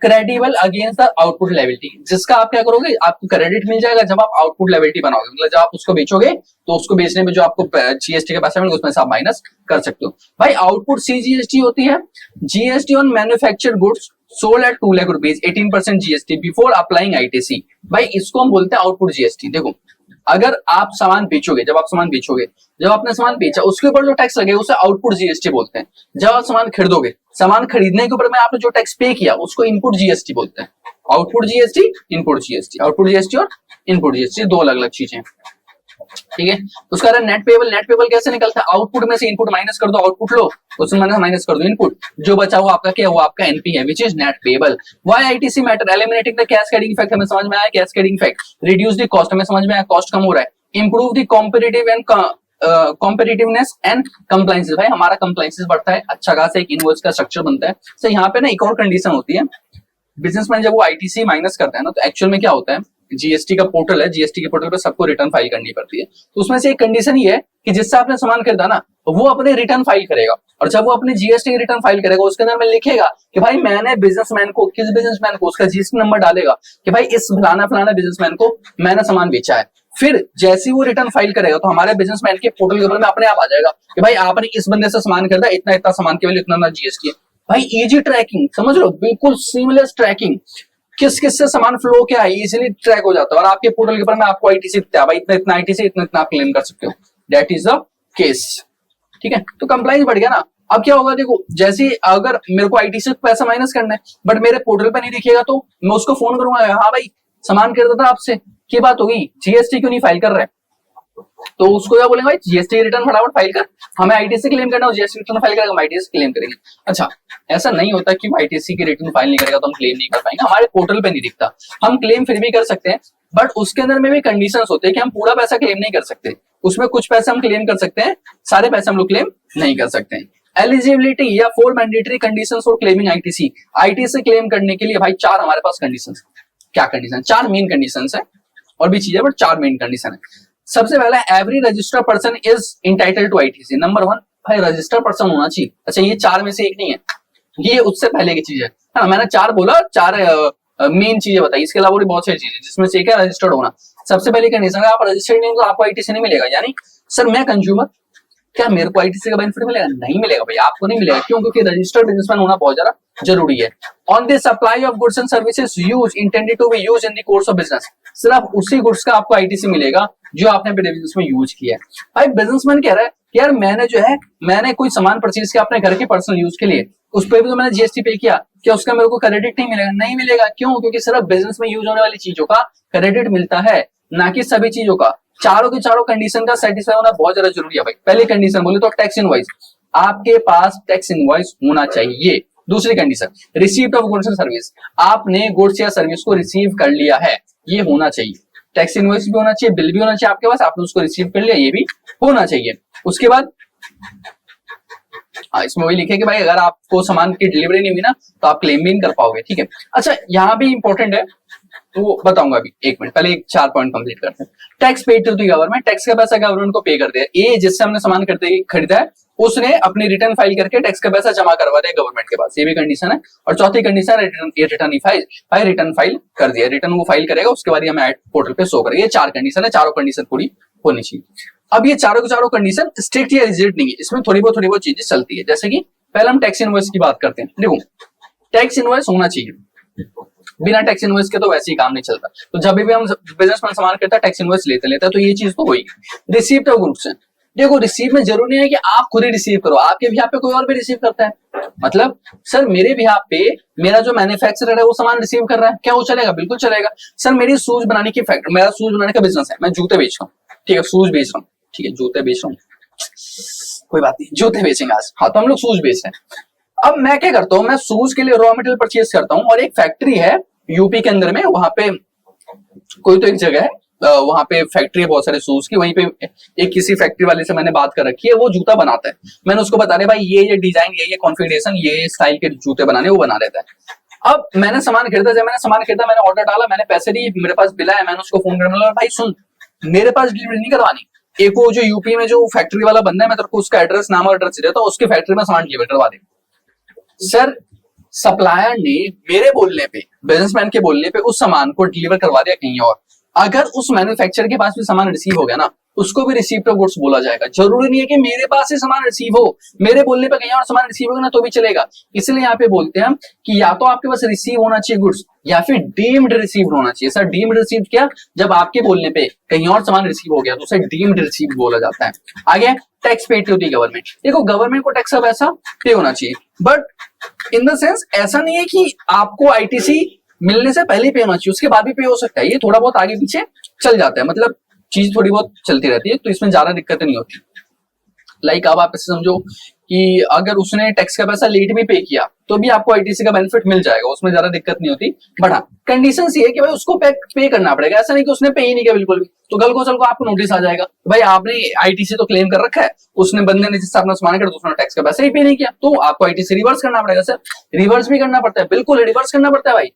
credible against the output liability, जिसका आप क्या करोगे? आपको क्रेडिट मिल जाएगा जब आप आउटपुट लायबिलिटी बनाओगे, मतलब जब आप उसको बेचोगे तो उसको बेचने में जो आपको जीएसटी का पैसा मिलेगा उसमें से आप माइनस कर सकते हो। भाई आउटपुट सी जीएसटी होती है, GST on manufactured goods sold at 2 lakh rupees, 18% GST before applying ITC. भाई इसको हम बोलते हैं आउटपुट जीएसटी। देखो अगर आप सामान बेचोगे, जब आप सामान बेचोगे, जब आपने सामान बेचा उसके ऊपर जो टैक्स लगेगा उसे आउटपुट जीएसटी बोलते हैं। जब आप सामान खरीदोगे, सामान खरीदने के ऊपर में आपने जो टैक्स पे किया उसको इनपुट जीएसटी बोलते हैं। Output GST, input GST, output GST और इनपुट जीएसटी दो अलग अलग चीजें, ठीक है। उसका नेट पेबल, नेट पेबल कैसे निकलता है? आउटपुट में से इनपुट माइनस कर दो, आउटपुट लो, उसमें माइनस कर दो इनपुट, जो बचा हुआ आपका क्या? वो आपका एनपी है, which is net payable. Why ITC matter? Eliminating the cascading effect, हमें समझ में आया cascading effect. Reduce the cost, हमें समझ में आया कॉस्ट कम हो रहा है। Improve the competitive and competitiveness and compliances, भाई हमारा कंप्लायंसेस बढ़ता है, अच्छा खासा एक इनवॉइस का स्ट्रक्चर बनता है। सो यहाँ पे ना एक और कंडीशन होती है, बिजनेसमैन जब वो आईटीसी माइनस करता है ना तो एक्चुअल में क्या होता है? जीएसटी का पोर्टल है, जीएसटी के पोर्टल पे सबको रिटर्न फाइल करनी पड़ती है। तो उसमें से एक कंडीशन ये है कि जिससे आपने सामान खरीदा ना वो अपने रिटर्न फाइल करेगा, और जब वो अपने जीएसटी रिटर्न फाइल करेगा उसके अंदर में लिखेगा कि भाई मैंने बिजनेसमैन को, किस बिजनेसमैन को, उसका जीएसटी नंबर डालेगा कि भाई इस फलाना फलाना बिजनेसमैन को मैंने सामान बेचा है। फिर जैसे ही वो रिटर्न फाइल करेगा तो हमारे बिजनेसमैन के पोर्टल के ऊपर में अपने आप आ जाएगा कि भाई आपने इस बंदे से सामान खरीदा, इतना इतना सामान के वैल्यू इतना जीएसटी है। भाई इजी ट्रैकिंग, समझ लो, बिल्कुल सीमलेस ट्रैकिंग, किस किस से सामान फ्लो क्या है इजीली ट्रैक हो जाता है। और आपके पोर्टल के ऊपर में आपको आईटीसी दिखता है, भाई इतना इतना आईटीसी, इतना इतना आप क्लेम कर सकते हो। दैट इज द केस, ठीक है। तो कंप्लाइंस बढ़ गया ना। अब क्या होगा, देखो जैसे अगर मेरे को आईटीसी से पैसा माइनस करना है बट मेरे पोर्टल पे नहीं दिखेगा तो मैं उसको फोन करूंगा, हाँ भाई सामान खरीदा था आपसे, की बात होगी, जीएसटी क्यों नहीं फाइल कर रहे? तो उसको क्या बोलेंगे, भाई जीएसटी रिटर्न फटाफट फाइल कर, हमें आईटीसी क्लेम करना हो, जीएसटी रिटर्न फाइल करेगा, हम आईटीसी क्लेम करेंगे। अच्छा, ऐसा नहीं होता कि आईटीसी की रिटर्न फाइल नहीं करेगा तो हम क्लेम नहीं कर पाएंगे, हमारे पोर्टल पे नहीं दिखता, हम क्लेम फिर भी कर सकते हैं बट उसके अंदर में भी कंडीशंस होते हैं कि हम पूरा पैसा क्लेम नहीं कर सकते, उसमें कुछ पैसे हम क्लेम कर सकते हैं, सारे पैसे हम लोग क्लेम नहीं कर सकते हैं। एलिजिबिलिटी या 4 mandatory conditions for claiming ITC. ITC claim करने के लिए भाई 4 हमारे पास कंडीशंस। क्या कंडीशन? 4 मेन कंडीशंस है, और भी चीजें बट 4 मेन कंडीशन है। सबसे पहला, every registered person is entitled to ITC. Number 1, भाई रजिस्टर्ड पर्सन होना चाहिए। अच्छा, ये 4 में से एक नहीं है, ये उससे पहले की चीज है ना, मैंने 4 बोला, 4 मेन चीजें बताई, इसके अलावा भी बहुत सारी चीजें जिसमें से एक है रजिस्टर्ड होना। सबसे पहले कंडीशन है, आप रजिस्टर्ड नहीं तो आपको आईटीसी नहीं मिलेगा। यानी सर मैं कंज्यूमर, क्या मेरे को आईटीसी का बेनिफिट मिलेगा? नहीं मिलेगा भाई, आपको नहीं मिलेगा। क्यों? क्योंकि रजिस्टर्ड बिजनेसमैन होना बहुत ज्यादा जरूरी है। On the supply of goods and services use intended to be use in the course of business. सिर्फ उसी गुड्स का आपको आईटीसी मिलेगा जो आपने अपने बिजनेस में यूज किया है। भाई बिजनेसमैन कह रहा है यार मैंने जो है मैंने कोई सामान परचेज किया अपने घर के पर्सनल यूज के लिए, उस पर भी तो मैंने जीएसटी पे किया, क्या उसका मेरे को क्रेडिट नहीं मिलेगा? नहीं मिलेगा। क्यों? क्योंकि सिर्फ बिजनेस में यूज होने वाली चीजों का क्रेडिट मिलता है, ना कि सभी चीजों का। चारों के चारों कंडीशन का सेटिस्फाई होना बहुत ज्यादा जरूरी है भाई। पहली कंडीशन बोले तो टैक्स इनवॉइस, आपके पास टैक्स इनवॉइस होना चाहिए। दूसरी condition, receipt of goods and service, आपने गुड्स या सर्विस को रिसीव कर लिया है, ये होना चाहिए। टैक्स इनवॉइस भी होना चाहिए, बिल भी होना चाहिए आपके पास, आपने उसको रिसीव कर लिया, ये भी होना चाहिए। उसके बाद इसमें वही लिखे कि भाई अगर आपको सामान की डिलीवरी नहीं हुई ना तो आप क्लेम भी नहीं कर पाओगे, ठीक है। अच्छा, यहाँ भी इंपॉर्टेंट है तो वो बताऊंगा अभी, 1 मिनट पहले 4 पॉइंट कंप्लीट करते हैं। Tax paid to the government, tax का पैसा गवर्नमेंट को पे कर दिया। ये जिससे हमने सामान खरीदा है उसने अपनी रिटर्न फाइल करके टैक्स का पैसा जमा करवा दिया गवर्नमेंट के पास, ये भी कंडीशन है। और चौथी condition, return file, return file कर दिया, रिटर्न वो फाइल करेगा, उसके बाद हमें पोर्टल पे शो करेगा। ये 4 कंडीशन है, चारों कंडीशन पूरी होनी चाहिए। अब ये चारों के चारों कंडीशन स्ट्रिक्ट या रिजिड नहीं है, इसमें थोड़ी बहुत चीजें चलती है। जैसे कि पहले हम टैक्स इनवॉइस की बात करते हैं। देखो टैक्स इनवॉइस होना चाहिए, बिना टैक्स इनवॉइस के तो वैसे ही काम नहीं चलता। तो जब भी हम बिजनेस में सामान करता है टैक्स इनवॉइस लेते हैं, तो ये चीज तो होगी। रिसीप्ट ऑफ गुड्स, देखो रिसीव में जरूरी नहीं है कि आप खुद ही रिसीव करो, आपके बिहाफ पे कोई और भी रिसीव करता है। मतलब सर मेरे बिहाफ पे मेरा जो मैन्युफैक्चरर है वो सामान रिसीव कर रहा है, क्या वो चलेगा? बिल्कुल चलेगा। सर मेरी शूज बनाने की फैक्ट्री, मेरा शूज बनाने का बिजनेस है, मैं जूते बेच रहा हूँ, ठीक है, शूज बेच रहा हूँ, ठीक है, जूते बेच रहा हूँ, कोई बात नहीं, जूते बेचेंगे आज। हाँ, तो हम लोग शूज बेच रहे हैं। अब मैं क्या करता हूँ, मैं शूज के लिए रॉ मटेरियल परचेज करता हूँ, और एक फैक्ट्री है यूपी के अंदर में, वहां पे कोई तो एक जगह है, वहां पे फैक्ट्री है बहुत सारे शूज की, वहीं पे एक किसी फैक्ट्री वाले से मैंने बात कर रखी है, वो जूता बनाता है। मैंने उसको बता रहे भाई ये डिजाइन, ये कॉन्फ़िगरेशन, ये स्टाइल के जूते बनाने वो बना देता है। अब मैंने सामान खरीदा, जब मैंने सामान खरीदा, मैंने ऑर्डर डाला, मैंने पैसे दिए, मेरे पास बिल आया, मैंने उसको फोन कर बोला भाई सुन, मेरे पास डिलीवरी नहीं करवानी, एक वो जो यूपी में जो फैक्ट्री वाला बंदा है, मैं तेरे को उसका एड्रेस, नाम और एड्रेस देता हूँ, उसके फैक्ट्री में सामान डिलीवर करवा दे। सर सप्लायर ने मेरे बोलने पे, बिजनेसमैन के बोलने पे उस सामान को डिलीवर करवा दिया कहीं और। अगर उस मैन्युफैक्चरर के पास भी सामान रिसीव हो गया ना, उसको भी रिसीप्ट ऑफ गुड्स बोला जाएगा। जरूरी नहीं है कि मेरे पास ही सामान रिसीव हो, मेरे बोलने पे कहीं और सामान रिसीव होगा ना तो भी चलेगा। इसलिए यहाँ पे बोलते हैं कि या तो आपके पास रिसीव होना चाहिए गुड्स, या फिर डीम्ड रिसीव होना चाहिए। सर डीम्ड रिसीव क्या? जब आपके बोलने पे कहीं और सामान रिसीव हो गया तो उसे डीम्ड रिसीव बोला जाता है। आगे tax paid to the government, देखो गवर्नमेंट को टैक्स का पैसा पे होना चाहिए, बट इन द सेंस ऐसा नहीं है कि आपको आईटीसी मिलने से पहले पे होना चाहिए, उसके बाद भी पे हो सकता है, ये थोड़ा बहुत आगे पीछे चल जाता है, मतलब चीज थोड़ी बहुत चलती रहती है, तो इसमें ज्यादा दिक्कत नहीं होती। लाइक अब आप ऐसे समझो कि अगर उसने टैक्स का पैसा लेट भी पे किया तो भी आपको आईटीसी का बेनिफिट मिल जाएगा, उसमें ज्यादा दिक्कत नहीं होती। बट हाँ कंडीशन ये है कि भाई उसको पे करना पड़ेगा, ऐसा नहीं कि उसने पे ही नहीं किया बिल्कुल भी, तो कल को आपको नोटिस आ जाएगा भाई आपने आईटीसी तो क्लेम कर रखा है, उसने बंदे ने जिससे अपना सामान कर दूसरा टैक्स का पैसा ही पे नहीं किया, तो आपको आईटीसी रिवर्स करना पड़ेगा। सर रिवर्स भी करना पड़ता है, बिल्कुल रिवर्स करना पड़ता है भाई।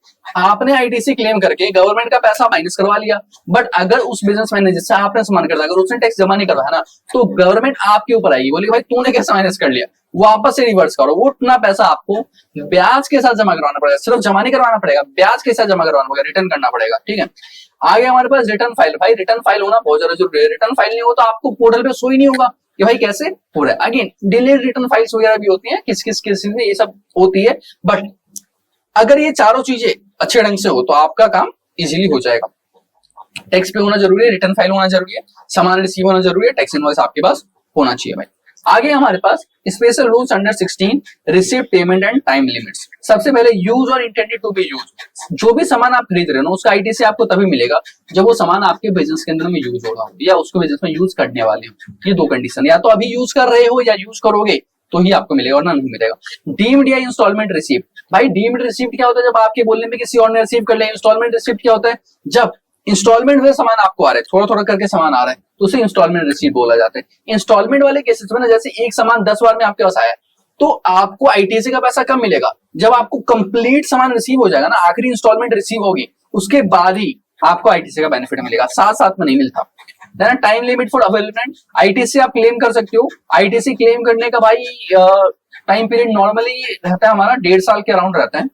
आपने आईटीसी क्लेम करके गवर्नमेंट का पैसा माइनस करवा लिया, बट अगर उस बिजनेसमैन ने जिससे आपने सामान खरीदा अगर उसने टैक्स जमा नहीं करवाया ना, तो गवर्नमेंट आपके ऊपर आएगी, बोलेगी भाई तूने कैसे माइनस कर लिया, वापस से रिवर्स करो, वो उतना पैसा आपको ब्याज के साथ जमा करवाना पड़ेगा, सिर्फ जमा नहीं करवाना पड़ेगा, ब्याज के साथ जमा करवाना पड़ेगा, रिटर्न करना पड़ेगा। ठीक है, आगे हमारे पास रिटर्न फाइल। भाई रिटर्न फाइल होना बहुत ज्यादा जरूरी है, रिटर्न फाइल नहीं हो तो आपको पोर्टल पे शो ही नहीं होगा कि भाई कैसे हो रहा है। अगेन डिलेड रिटर्न फाइल्स वगैरह भी होती हैं, किस किस केसेस में ये सब होती है, बट अगर ये चारों चीजें अच्छे ढंग से हो तो आपका काम इजीली हो जाएगा। टैक्स पे होना जरूरी है, रिटर्न फाइल होना जरूरी है, सामान रिसीव होना जरूरी है, टैक्स इनवॉइस आपके पास होना चाहिए भाई। आगे हमारे पास special rules under 16 receipt payment and time limits. सबसे पहले यूज और इंटेंडेड टू बी यूज। जो भी सामान आप खरीद रहे हो उसका आईटीसी आपको तभी मिलेगा जब वो सामान आपके बिजनेस के अंदर में यूज हो रहा हो या उसको बिजनेस में यूज करने वाले हो। ये दो कंडीशन, या तो अभी यूज कर रहे हो या यूज करोगे तो ही आपको मिलेगा, वरना नहीं मिलेगा। डीम्ड या इंस्टॉलमेंट रिसीप्ट। भाई डीम्ड रिसीप्ट क्या होता है, जब आपके बोलने में किसी और ने रिसीव कर लिया। इंस्टॉलमेंट रिसीप्ट क्या होता है, जब इंस्टॉलमेंट में सामान आपको आ रहा है, थोड़ा थोड़ा करके सामान आ रहा है तो उसे इंस्टॉलमेंट रिसीप्ट बोला जाता है। इंस्टॉलमेंट वाले केसेस में ना, जैसे एक सामान 10 बार में आपके पास आया तो आपको आईटीसी का पैसा कब मिलेगा, जब आपको कंप्लीट सामान रिसीव हो जाएगा ना, आखिरी इंस्टॉलमेंट रिसीव होगी उसके बाद ही आपको आईटीसी का बेनिफिट मिलेगा, साथ साथ में नहीं मिलता। Then time limit for available. ITC आप क्लेम कर सकते हो। आईटीसी क्लेम करने का भाई टाइम पीरियड नॉर्मली रहता है हमारा 1.5 साल के अराउंड रहता है।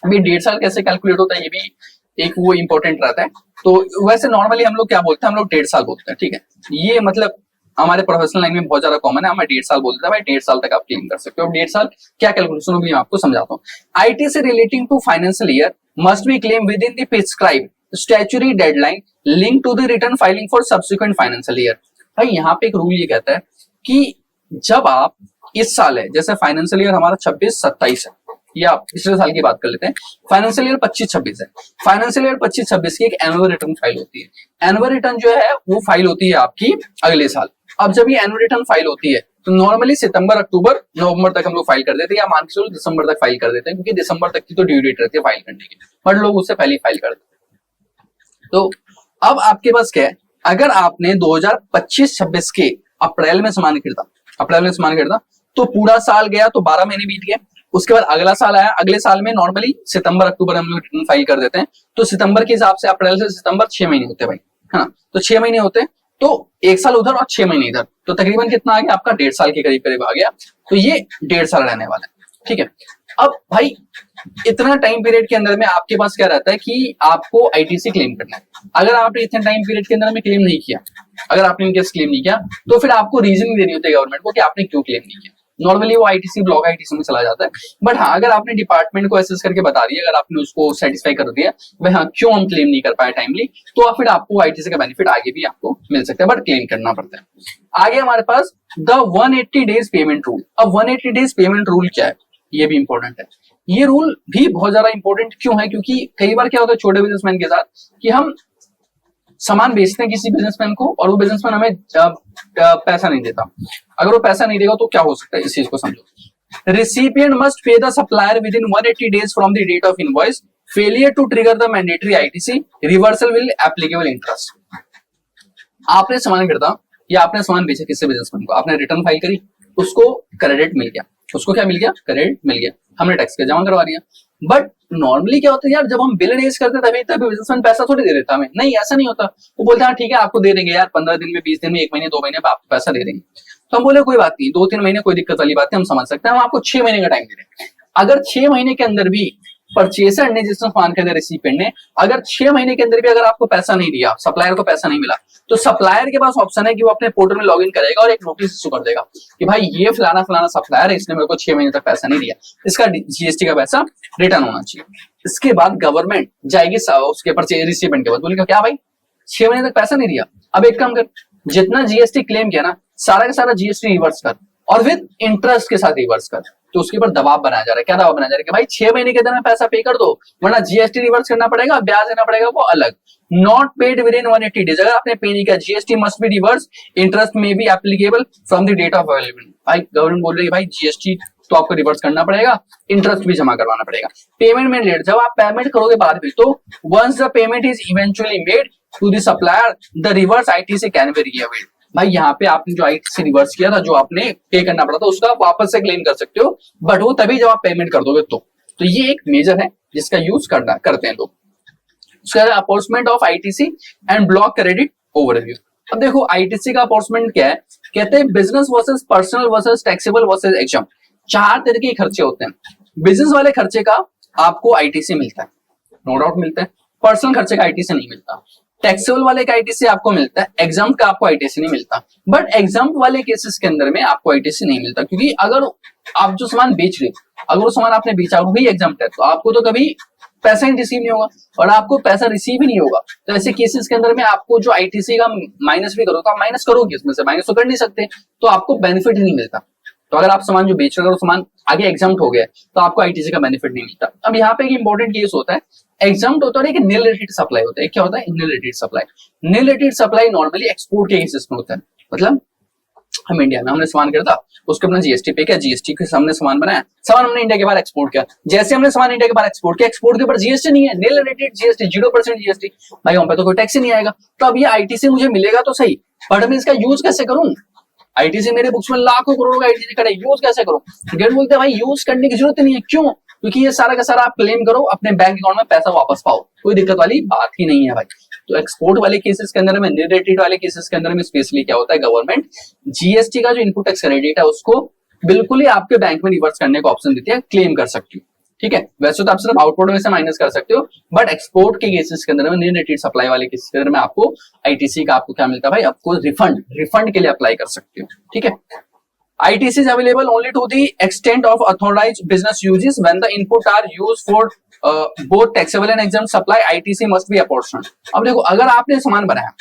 अभी 1.5 साल कैसे कैलकुलेट होता है ये भी एक वो इंपॉर्टेंट रहता है। तो वैसे नॉर्मली हम लोग क्या बोलते हैं, हम लोग 1.5 साल बोलते हैं। ठीक है, ये मतलब हमारे प्रोफेशनल लाइन में बहुत ज्यादा कॉमन है, हमें 1.5 साल बोलते हैं। भाई 1.5 साल तक आप क्लेम कर सकते हो। 1.5 साल क्या कैलकुलेशन भी मैं आपको समझाता हूँ। ITC relating to financial year must be claim within the prescribe statutory deadline link to the return filing for subsequent financial year. भाई यहाँ पे एक रूल ये कहता है कि जब आप इस साल है, जैसे फाइनेंशियल ईयर हमारा 26-27 है, या पिछले साल की बात कर लेते हैं, फाइनेंशियल ईयर 25-26 है। फाइनेंशियल ईयर 25-26 की एक एनुअल रिटर्न फाइल होती है। एनुअल रिटर्न जो है वो फाइल होती है आपकी अगले साल। अब जब ये एनुअल रिटर्न फाइल होती है तो नॉर्मली सितंबर, अक्टूबर, नवंबर तक हम लोग फाइल कर देते हैं, या मान के चलो दिसंबर तक फाइल कर देते हैं, क्योंकि दिसंबर तक की तो ड्यू डेट रहती है फाइल करने की, बट लोग उससे पहले फाइल कर देते हैं। तो अब आपके पास क्या है, अगर आपने 2025-26 के अप्रैल में सामान खरीदा तो पूरा साल गया तो 12 महीने बीत गए। उसके बाद अगला साल आया, अगले साल में नॉर्मली सितंबर अक्टूबर हम लोग रिटर्न फाइल कर देते हैं, तो सितंबर के हिसाब से अप्रैल से सितंबर 6 महीने होते हैं भाई, है ना। तो 6 महीने होते हैं, तो 1 साल उधर और 6 महीने इधर, तो तकरीबन कितना आ गया आपका, 1.5 साल के करीब करीब आ गया। तो ये 1.5 साल रहने वाला है। ठीक है, अब भाई इतना टाइम पीरियड के अंदर में आपके पास क्या रहता है कि आपको आईटीसी क्लेम करना है। अगर आपने इतने टाइम पीरियड के अंदर में क्लेम नहीं किया, अगर आपने इनकेस क्लेम नहीं किया तो फिर आपको रीजन देनी होती है गवर्नमेंट को कि आपने क्यों क्लेम नहीं किया। नॉर्मली वो आईटीसी ब्लॉक आईटीसी में चला जाता है, बट हाँ अगर आपने डिपार्टमेंट को एसेस करके बता दिया, अगर आपने उसको सेटिस्फाई कर दिया भाई हाँ क्यों हम क्लेम नहीं कर पाए टाइमली, तो फिर आपको आईटीसी का बेनिफिट आगे भी आपको मिल सकता है, बट क्लेम करना पड़ता है। आगे हमारे पास द 180 डेज पेमेंट रूल। अब 180 डेज पेमेंट रूल क्या है, ये भी इंपॉर्टेंट है। ये रूल भी बहुत ज्यादा इंपॉर्टेंट क्यों है, क्योंकि कई बार क्या होता है छोटे बिजनेसमैन के साथ कि हम सामान बेचते हैं किसी बिजनेसमैन को और वो बिजनेसमैन हमें पैसा नहीं देता। अगर वो पैसा नहीं देगा तो क्या हो सकता है, इस चीज को समझो। Recipient must pay the supplier within 180 days from the date of invoice. Failure to trigger the mandatory ITC, reversal will applicable interest. आपने सामान खरीदा या आपने सामान बेचा किसी बिजनेसमैन को, आपने रिटर्न फाइल करी, उसको क्रेडिट मिल गया, उसको क्या मिल गया, क्रेडिट मिल गया, हमने टैक्स का जमा करवा दिया। बट नॉर्मली क्या होता है यार, जब हम बिल रेज करते तभी बिजनेसमैन पैसा थोड़ी दे देता हमें, नहीं ऐसा नहीं होता। वो बोलता है ठीक है आपको दे देंगे यार 15 दिन में, 20 दिन में, 1 महीने 2 महीने में आपको पैसा दे देंगे। तो हम बोले कोई बात नहीं, 2-3 महीने कोई दिक्कत वाली बात है, हम समझ सकते हैं, हम आपको 6 महीने का टाइम दे रहे हैं। अगर 6 महीने के अंदर भी परचेसर ने जिसने सामान खरीदा, रिसिपिएंट ने, अगर 6 महीने के अंदर भी अगर आपको पैसा नहीं दिया, सप्लायर को पैसा नहीं मिला, तो सप्लायर के पास ऑप्शन है कि वो अपने पोर्टल में लॉगिन करेगा और एक नोटिस इशू कर देगा कि भाई ये फलाना फलाना सप्लायर है, इसने मेरे को 6 महीने तक पैसा नहीं दिया, इसका जीएसटी का पैसा रिटर्न होना चाहिए। इसके बाद गवर्नमेंट जाएगी उसके परचेज रिसिपिएंट के पास, बोलेगा क्या भाई 6 महीने तक पैसा नहीं दिया, अब एक काम कर, जितना जीएसटी क्लेम किया ना सारा का सारा जीएसटी रिवर्स कर और विद इंटरेस्ट के साथ रिवर्स कर। तो उसके ऊपर दबाव बनाया जा रहा है, क्या दबाव बनाया जा रहा है कि भाई 6 महीने के अंदर में पैसा पे कर दो, वरना जीएसटी रिवर्स करना पड़ेगा, ब्याज देना पड़ेगा वो अलग। Not paid within 180 days, अगर आपने पे नहीं किया GST must be reverse, interest में be applicable from the date of available. भाई गवर्नमेंट बोल रही है भाई जीएसटी तो आपको रिवर्स करना पड़ेगा, इंटरेस्ट भी जमा करवाना पड़ेगा। पेमेंट में लेट, जब आप पेमेंट करोगे बाद में, तो once the payment is eventually made to the supplier the reverse ITC can be reavailed. भाई यहाँ पे आपने जो आईटीसी रिवर्स किया था, जो आपने पे करना पड़ा था, उसका आप वापस से क्लेम कर सकते हो, बट वो तभी जब आप पेमेंट कर दोगे तो ये एक मेजर है जिसका यूज करते हैं लोग। Apportionment of ITC and block credit overview. अब देखो आईटीसी का अपॉर्चमेंट क्या है, कहते हैं business versus personal versus taxable versus exempt. चार तरह के खर्चे होते हैं। बिजनेस वाले खर्चे का आपको आईटीसी मिलता है, नो डाउट मिलता है। पर्सनल खर्चे का आईटीसी नहीं मिलता। टैक्सेबल वाले का आईटीसी आपको मिलता है, एग्जाम का आपको आईटीसी नहीं मिलता। बट एग्जाम वाले केसेस के अंदर में आपको आईटीसी नहीं मिलता, क्योंकि अगर आप जो सामान बेच रहे हो, अगर वो सामान आपने बेचा वही एग्जाम है, तो आपको तो कभी पैसा ही रिसीव नहीं होगा, और आपको पैसा रिसीव ही नहीं होगा। तो ऐसे केसेस के अंदर में आपको जो आईटीसी का माइनस भी करो तो आप माइनस करोगे, इसमें से माइनस तो कर नहीं सकते, तो आपको बेनिफिट ही नहीं मिलता। तो अगर आप सामान जो बेच रहे हो, सामान आगे एग्जाम्प्ट हो गया तो आपको आईटीसी का बेनिफिट नहीं मिलता। अब यहाँ पे एक इंपॉर्टेंट केस होता है, एग्जाम्प्ट होता है, एक नील रेटेड सप्लाई होता है। क्या होता है? Nil rated supply. Nil rated supply normally export के केसेस में होता है। मतलब हम इंडिया में हमने सामान खरीदा, उसके अपना जीएसटी पे किया, जीएसटी के सामने सामान बनाया, सामान हमने इंडिया के बाहर एक्सपोर्ट किया। जैसे हमने सामान इंडिया के बाहर एक्सपोर्ट किया, एक्सपोर्ट के ऊपर जीएसटी नहीं है, नील रेटेड जीएसटी, 0% जीएसटी, भाई वहां पे तो कोई टैक्स ही नहीं आएगा। तो अब ये आईटीसी मुझे मिलेगा तो सही, बट मैं इसका यूज कैसे करूं? आईटीसी मेरे बुक्स में लाखों करोड़ों का आईटीसी खड़ा है, यूज कैसे करूं? गेट बोलते हैं भाई यूज करने की जरूरत नहीं है। क्यों? क्योंकि ये सारा का सारा आप क्लेम करो, अपने बैंक अकाउंट में पैसा वापस पाओ, कोई दिक्कत वाली बात ही नहीं है भाई। तो एक्सपोर्ट वाले केसेस के अंदर में, रेटेड वाले केसेस के अंदर में स्पेशली क्या होता है, गवर्नमेंट जीएसटी का जो इनपुट टैक्स क्रेडिट है उसको बिल्कुल ही आपके बैंक में रिवर्स करने का ऑप्शन देती है, क्लेम कर सकती हो। ठीक है, वैसे तो आप सिर्फ आउटपुट में से माइनस कर सकते हो, बट एक्सपोर्ट के केसेस के अंदर में, नॉन रेटेड सप्लाई वाले केसेस के अंदर में आपको आईटीसी का आपको क्या मिलता है भाई, आपको रिफंड के लिए अप्लाई कर सकते हो। ठीक है, ITC is available only to the extent of authorized business uses when the input are used for both taxable and exempt supply. ITC must be apportioned. अब देखो, अगर आपने सामान बनाया,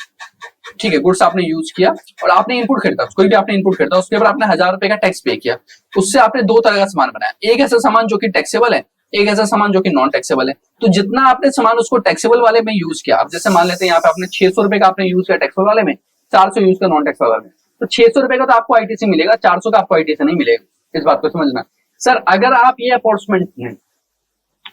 ठीक है, गुड्स आपने यूज किया और आपने इनपुट खरीदा, कोई भी आपने इनपुट खरीदा, उसके ऊपर आपने 1000 रुपए का टैक्स पे किया, उससे आपने दो तरह का सामान बनाया। एक ऐसा सामान जो कि टैक्सेबल है, एक ऐसा सामान जो कि नॉन टैक्सेबल है। तो जितना आपने सामान उसको टैक्सेबल वाले में यूज किया, आप जैसे मान लेते हैं यहाँ पे आपने 600 रुपए का आपने यूज किया टैक्सेबल वाले में, 400 यूज किया नॉन टैक्सेबल वाले में, तो 600 रुपए का तो आपको आईटीसी मिलेगा, 400 का आपको आईटीसी नहीं मिलेगा। इस बात को समझना। सर अगर आप ये अपॉर्चमेंट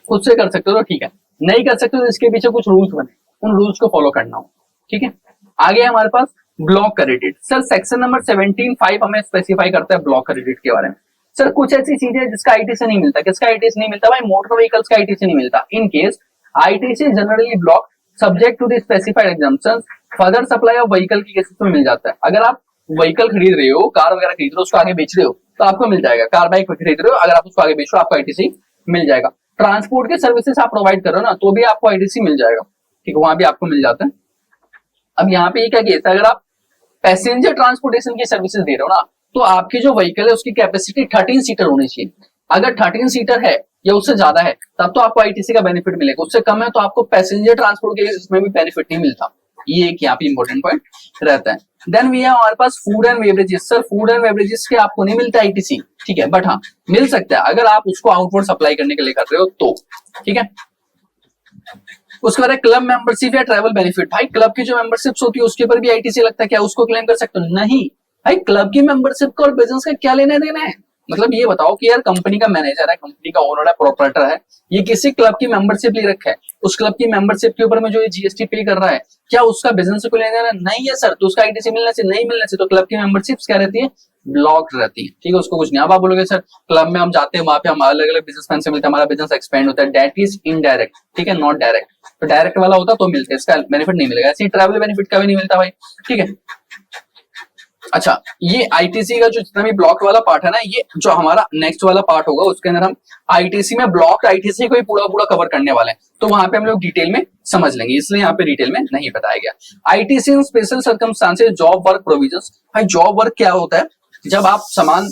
खुद से कर सकते हो तो ठीक है, नहीं कर सकते तो इसके पीछे कुछ रूल्स बने, उन रूल्स को फॉलो करना हो। ठीक है, आगे हमारे पास block credit. Sir section number 17(5) हमें स्पेसिफाई करता है ब्लॉक क्रेडिट के बारे में। सर कुछ ऐसी चीजें जिसका आईटीसी नहीं मिलता। किसका आईटीसी नहीं मिलता भाई? मोटर व्हीकल्स का आईटीसी नहीं मिलता। In case ITC generally block subject to the specified exemptions, further supply of vehicle की केसेस में मिल जाता है। अगर आप व्हीकल खरीद रहे हो, कार वगैरह खरीद रहे हो, उसको आगे बेच रहे हो तो आपको मिल जाएगा। कार बाइक खरीद रहे हो, अगर आप उसको आगे बेच रहे हो आपको आईटीसी मिल जाएगा। ट्रांसपोर्ट के सर्विसेज आप प्रोवाइड कर रहे हो ना, तो भी आपको आईटीसी मिल जाएगा। ठीक है, वहां भी आपको मिल जाता है। अब यहाँ पे ये क्या केस है, अगर आप पैसेंजर ट्रांसपोर्टेशन की सर्विसेज दे रहे हो ना, तो आपकी जो व्हीकल है उसकी कैपेसिटी 13 सीटर होनी चाहिए। अगर 13 सीटर है या उससे ज्यादा है तब तो आपको आईटीसी का बेनिफिट मिलेगा, उससे कम है तो आपको पैसेंजर ट्रांसपोर्ट के इसमें भी बेनिफिट नहीं मिलता। ये एक यहाँ पे इंपॉर्टेंट पॉइंट रहता है। देन वी हैव हमारे पास food and beverages. Sir food and beverages के आपको नहीं मिलता आईटीसी, ठीक है, बट हाँ मिल सकता है अगर आप उसको आउटवर्ड सप्लाई करने के लिए कर रहे हो तो। ठीक है, उसके बाद क्लब मेंबरशिप या ट्रैवल बेनिफिट। भाई क्लब की जो मेंबरशिप होती है उसके ऊपर भी आईटीसी लगता है क्या? उसको क्लेम कर सकते हो? नहीं भाई, क्लब की मेंबरशिप का और बिजनेस का क्या लेना देना है? मतलब ये बताओ कि यार कंपनी का मैनेजर है, कंपनी का ओनर है, प्रोपराइटर है, ये किसी क्लब की मेंबरशिप ले रखा है, उस क्लब की मेंबरशिप के ऊपर में जो ये जीएसटी पे कर रहा है, क्या उसका बिजनेस से कोई लेना देना नहीं है? सर तो उसका आईटीसी मिलना चाहिए? नहीं मिलना चाहिए। तो क्लब की मेंबरशिप क्या रहती है? ब्लॉक रहती है। ठीक है, उसको कुछ नहीं। अब आप बोलोगे सर क्लब में हम जाते हैं, वहां पे हम अलग अलग बिजनेसमैन से मिलते हैं, हमारा बिजनेस एक्सपेंड होता है, दैट इज इनडायरेक्ट। ठीक है, नॉट डायरेक्ट। तो डायरेक्ट वाला होता तो मिलता है, इसका बेनिफिट नहीं मिलेगा। ऐसे ट्रैवल बेनिफिट का भी नहीं मिलता भाई। ठीक है, अच्छा ये आईटीसी का जो जितना भी ब्लॉक वाला पार्ट है ना, ये जो हमारा नेक्स्ट वाला पार्ट होगा उसके अंदर हम आईटीसी में ब्लॉक आईटीसी को ही पूरा पूरा कवर करने वाले हैं, तो वहां पे हम लोग डिटेल में समझ लेंगे, इसलिए यहाँ पे डिटेल में नहीं बताया गया। आईटीसी इन special circumstances job work provisions. भाई जॉब वर्क क्या होता है? जब आप सामान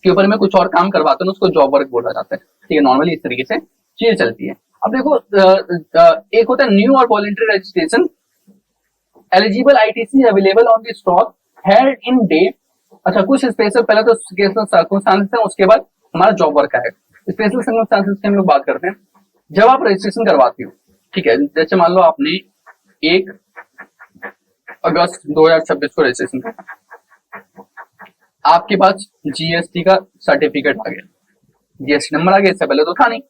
के ऊपर में कुछ और काम करवाते हो उसको जॉब वर्क बोला जाता है। ठीक है, नॉर्मली इस तरीके से चीजें चलती है। अब देखो एक होता है न्यू और voluntary registration. Eligible ITC available on the stock held in day. अच्छा कुछ स्पेशल, पहले तो सर्कमस्टांसेस है, उसके बाद हमारा जॉब वर्क है। स्पेशल सर्कमस्टांसेस की हम लोग बात करते हैं। जब आप रजिस्ट्रेशन करवाते हो, ठीक है, जैसे मान लो आपने 1 अगस्त 2026 को रजिस्ट्रेशन किया, आपके पास जीएसटी का सर्टिफिकेट आ गया, जीएसटी नंबर आ गया, इससे पहले तो था नहीं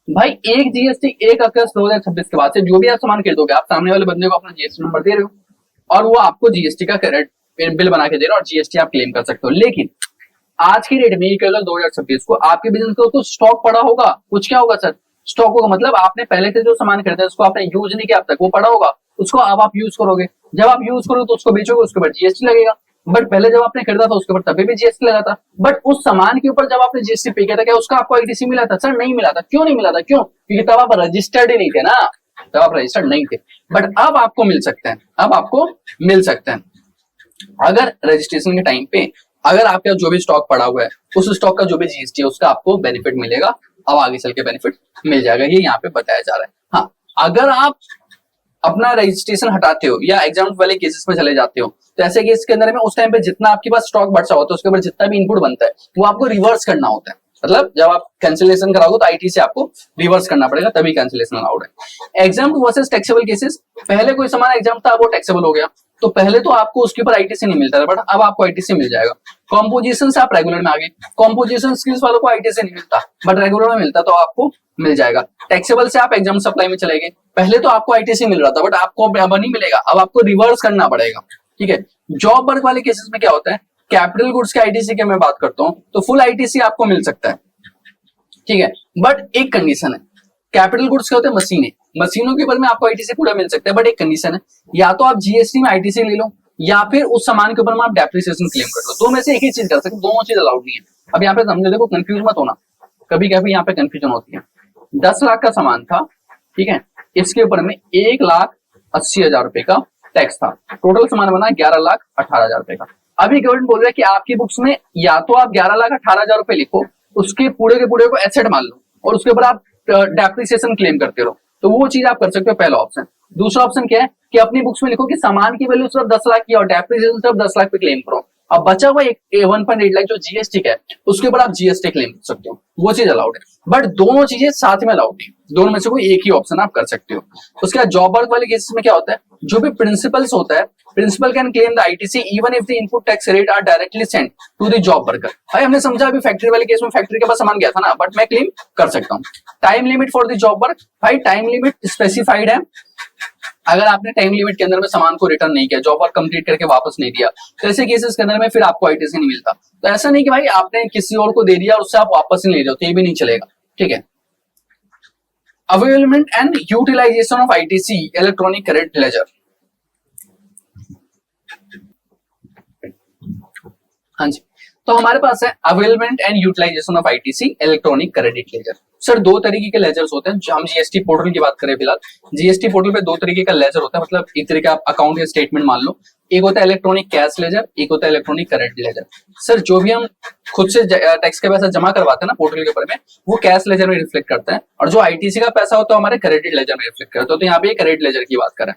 भाई। एक जीएसटी 1 अगस्त 2026 के बाद से जो भी आप सामान खरीदोगे, आप सामने वाले बंदे को अपना जीएसटी नंबर दे रहे हो और वो आपको जीएसटी का बिल बना के दे रहा है और जीएसटी आप क्लेम कर सकते हो। लेकिन आज की डेट में 1 अगस्त 2026 को आपके बिजनेस को कुछ स्टॉक पड़ा होगा, कुछ क्या होगा सर? स्टॉक होगा मतलब आपने पहले से जो सामान खरीदा उसको आपने यूज नहीं किया अब तक, वो पड़ा होगा, उसको अब आप यूज करोगे, जब आप यूज करोगे तो उसको बेचोगे, उसके ऊपर जीएसटी लगेगा। बट पहले जब आपने खरीदा था उसके ऊपर तभी भी जीएसटी लगा था, बट उस सामान के ऊपर जब आपने जीएसटी पे किया था क्या उसका आपको आईटीसी मिला था? सर नहीं मिला था। क्यों नहीं मिला था? क्यों? क्योंकि तब आप रजिस्टर्ड ही नहीं थे ना, तब आप रजिस्टर्ड नहीं थे। बट अब आपको मिल सकते हैं, अब आपको मिल सकते हैं अगर रजिस्ट्रेशन के टाइम पे अगर आपका जो भी स्टॉक पड़ा हुआ है उस स्टॉक का जो भी जीएसटी है उसका आपको बेनिफिट मिलेगा। अब आगे चल के बेनिफिट मिल जाएगा, ये यहाँ पे बताया जा रहा है। हाँ, अगर आप अपना रजिस्ट्रेशन हटाते हो या एग्जाम वाले केसेस में चले जाते हो तो ऐसे केस के अंदर में उस टाइम पे जितना आपके पास स्टॉक बचा होता है उसके ऊपर जितना भी इनपुट बनता है वो आपको रिवर्स करना होता है। मतलब जब आप कैंसिलेशन कराओगे तो आईटी से आपको रिवर्स करना पड़ेगा तभी कैंसिलेशन अलाउड है। एग्जाम वर्सेस टैक्सेबल केसेस, पहले कोई सामान एग्जाम था वो टैक्सेबल हो गया तो पहले तो आपको उसके ऊपर आईटीसी नहीं मिलता था, बट अब आपको आईटीसी मिल जाएगा। कॉम्पोजिशन से आप रेगुलर में आ गए, कॉम्पोजिशन स्किल्स वालों को आईटीसी नहीं मिलता बट रेगुलर में मिलता तो आपको मिल जाएगा। टैक्सेबल से आप एग्जाम सप्लाई में चले गए, पहले तो आपको आईटीसी मिल रहा था बट आपको अब नहीं मिलेगा, अब आपको रिवर्स करना पड़ेगा। ठीक है, जॉब वर्क वाले केसेस में क्या होता है, कैपिटल गुड्स के आईटीसी की मैं बात करता हूं तो फुल आईटीसी आपको मिल सकता है। ठीक है, बट एक कंडीशन है, कैपिटल गुड्स क्या होते हैं, मशीनें, मशीनों के ऊपर में आपको आईटीसी पूरा मिल सकता है बट एक कंडीशन है, या तो आप जीएसटी में आईटीसी ले लो या फिर उस सामान के ऊपर में आप डेप्रिसिएशन क्लेम कर लो, दो में से एक ही चीज कर सकते, दोनों चीज अलाउड नहीं है। अब यहाँ पे समझो, देखो कंफ्यूज मत होना, कभी कभी यहाँ पे कंफ्यूजन होती है। 10 लाख का सामान था, ठीक है, इसके ऊपर में 1,80,000 रुपए का टैक्स था, टोटल सामान बना 11,18,000 रुपए का। अभी गवर्नमेंट बोल रहा है कि आपकी बुक्स में या तो आप 11,18,000 रुपए लिखो, उसके पूरे के पूरे को एसेट मान लो और उसके ऊपर आप डेप्रिसिएशन क्लेम करते रहो, तो वो चीज आप कर सकते हो, पहला ऑप्शन। दूसरा ऑप्शन क्या है कि अपनी बुक्स में लिखो कि सामान की वैल्यू सिर्फ 10 लाख की और डेप्रिसिएशन सिर्फ 10 लाख पे क्लेम करो, अब बचा हुआ 1.8 लाख जो जीएसटी का है उसके ऊपर आप जीएसटी क्लेम कर सकते हो, वो चीज अलाउड है। बट दोनों चीजें साथ में अलाउड नहीं, दोनों में से कोई एक ही ऑप्शन आप कर सकते हो। उसके बाद जॉब वर्क वाले केसेस में क्या होता है, जो भी प्रिंसिपल्स होता है, principal can claim the ITC even if the input tax rate are directly sent to the job worker. भाई हमने समझा अभी फैक्ट्री वाले केस में फैक्ट्री के पास सामान गया था ना, बट मैं क्लेम कर सकता हूँ। Time limit for the job work, भाई टाइम लिमिट स्पेसिफाइड है, अगर आपने टाइम लिमिट के अंदर में सामान को रिटर्न नहीं किया, जॉब वर्क कंप्लीट करके वापस नहीं दिया, तो ऐसे केसेस के अंदर में फिर आपको आईटीसी नहीं मिलता। तो ऐसा नहीं कि भाई आपने किसी और को दे दिया और उससे आप वापस नहीं ले रहे हो, तो ये भी नहीं चलेगा। ठीक है, availment and utilisation of ITC electronic credit ledger. हाँ जी, तो हमारे पास है availment and utilisation of ITC electronic credit ledger. Sir दो तरीके के लेजर्स होते हैं, जो हम जीएसटी पोर्टल की बात करें फिलहाल, जीएसटी पोर्टल पे दो तरीके का लेजर होता है, मतलब एक तरीके का अकाउंट या स्टेटमेंट मान लो, एक होता है इलेक्ट्रॉनिक कैश लेजर, एक होता है इलेक्ट्रॉनिक क्रेडिट लेजर। सर जो भी हम खुद से टैक्स का पैसा जमा करवाते हैं ना पोर्टल के ऊपर में, वो कैश लेजर में रिफ्लेक्ट करता है, और जो आईटीसी का पैसा होता है हमारे क्रेडिट लेजर में रिफ्लेक्ट करता है। तो यहाँ पे क्रेडिट लेजर की बात करें,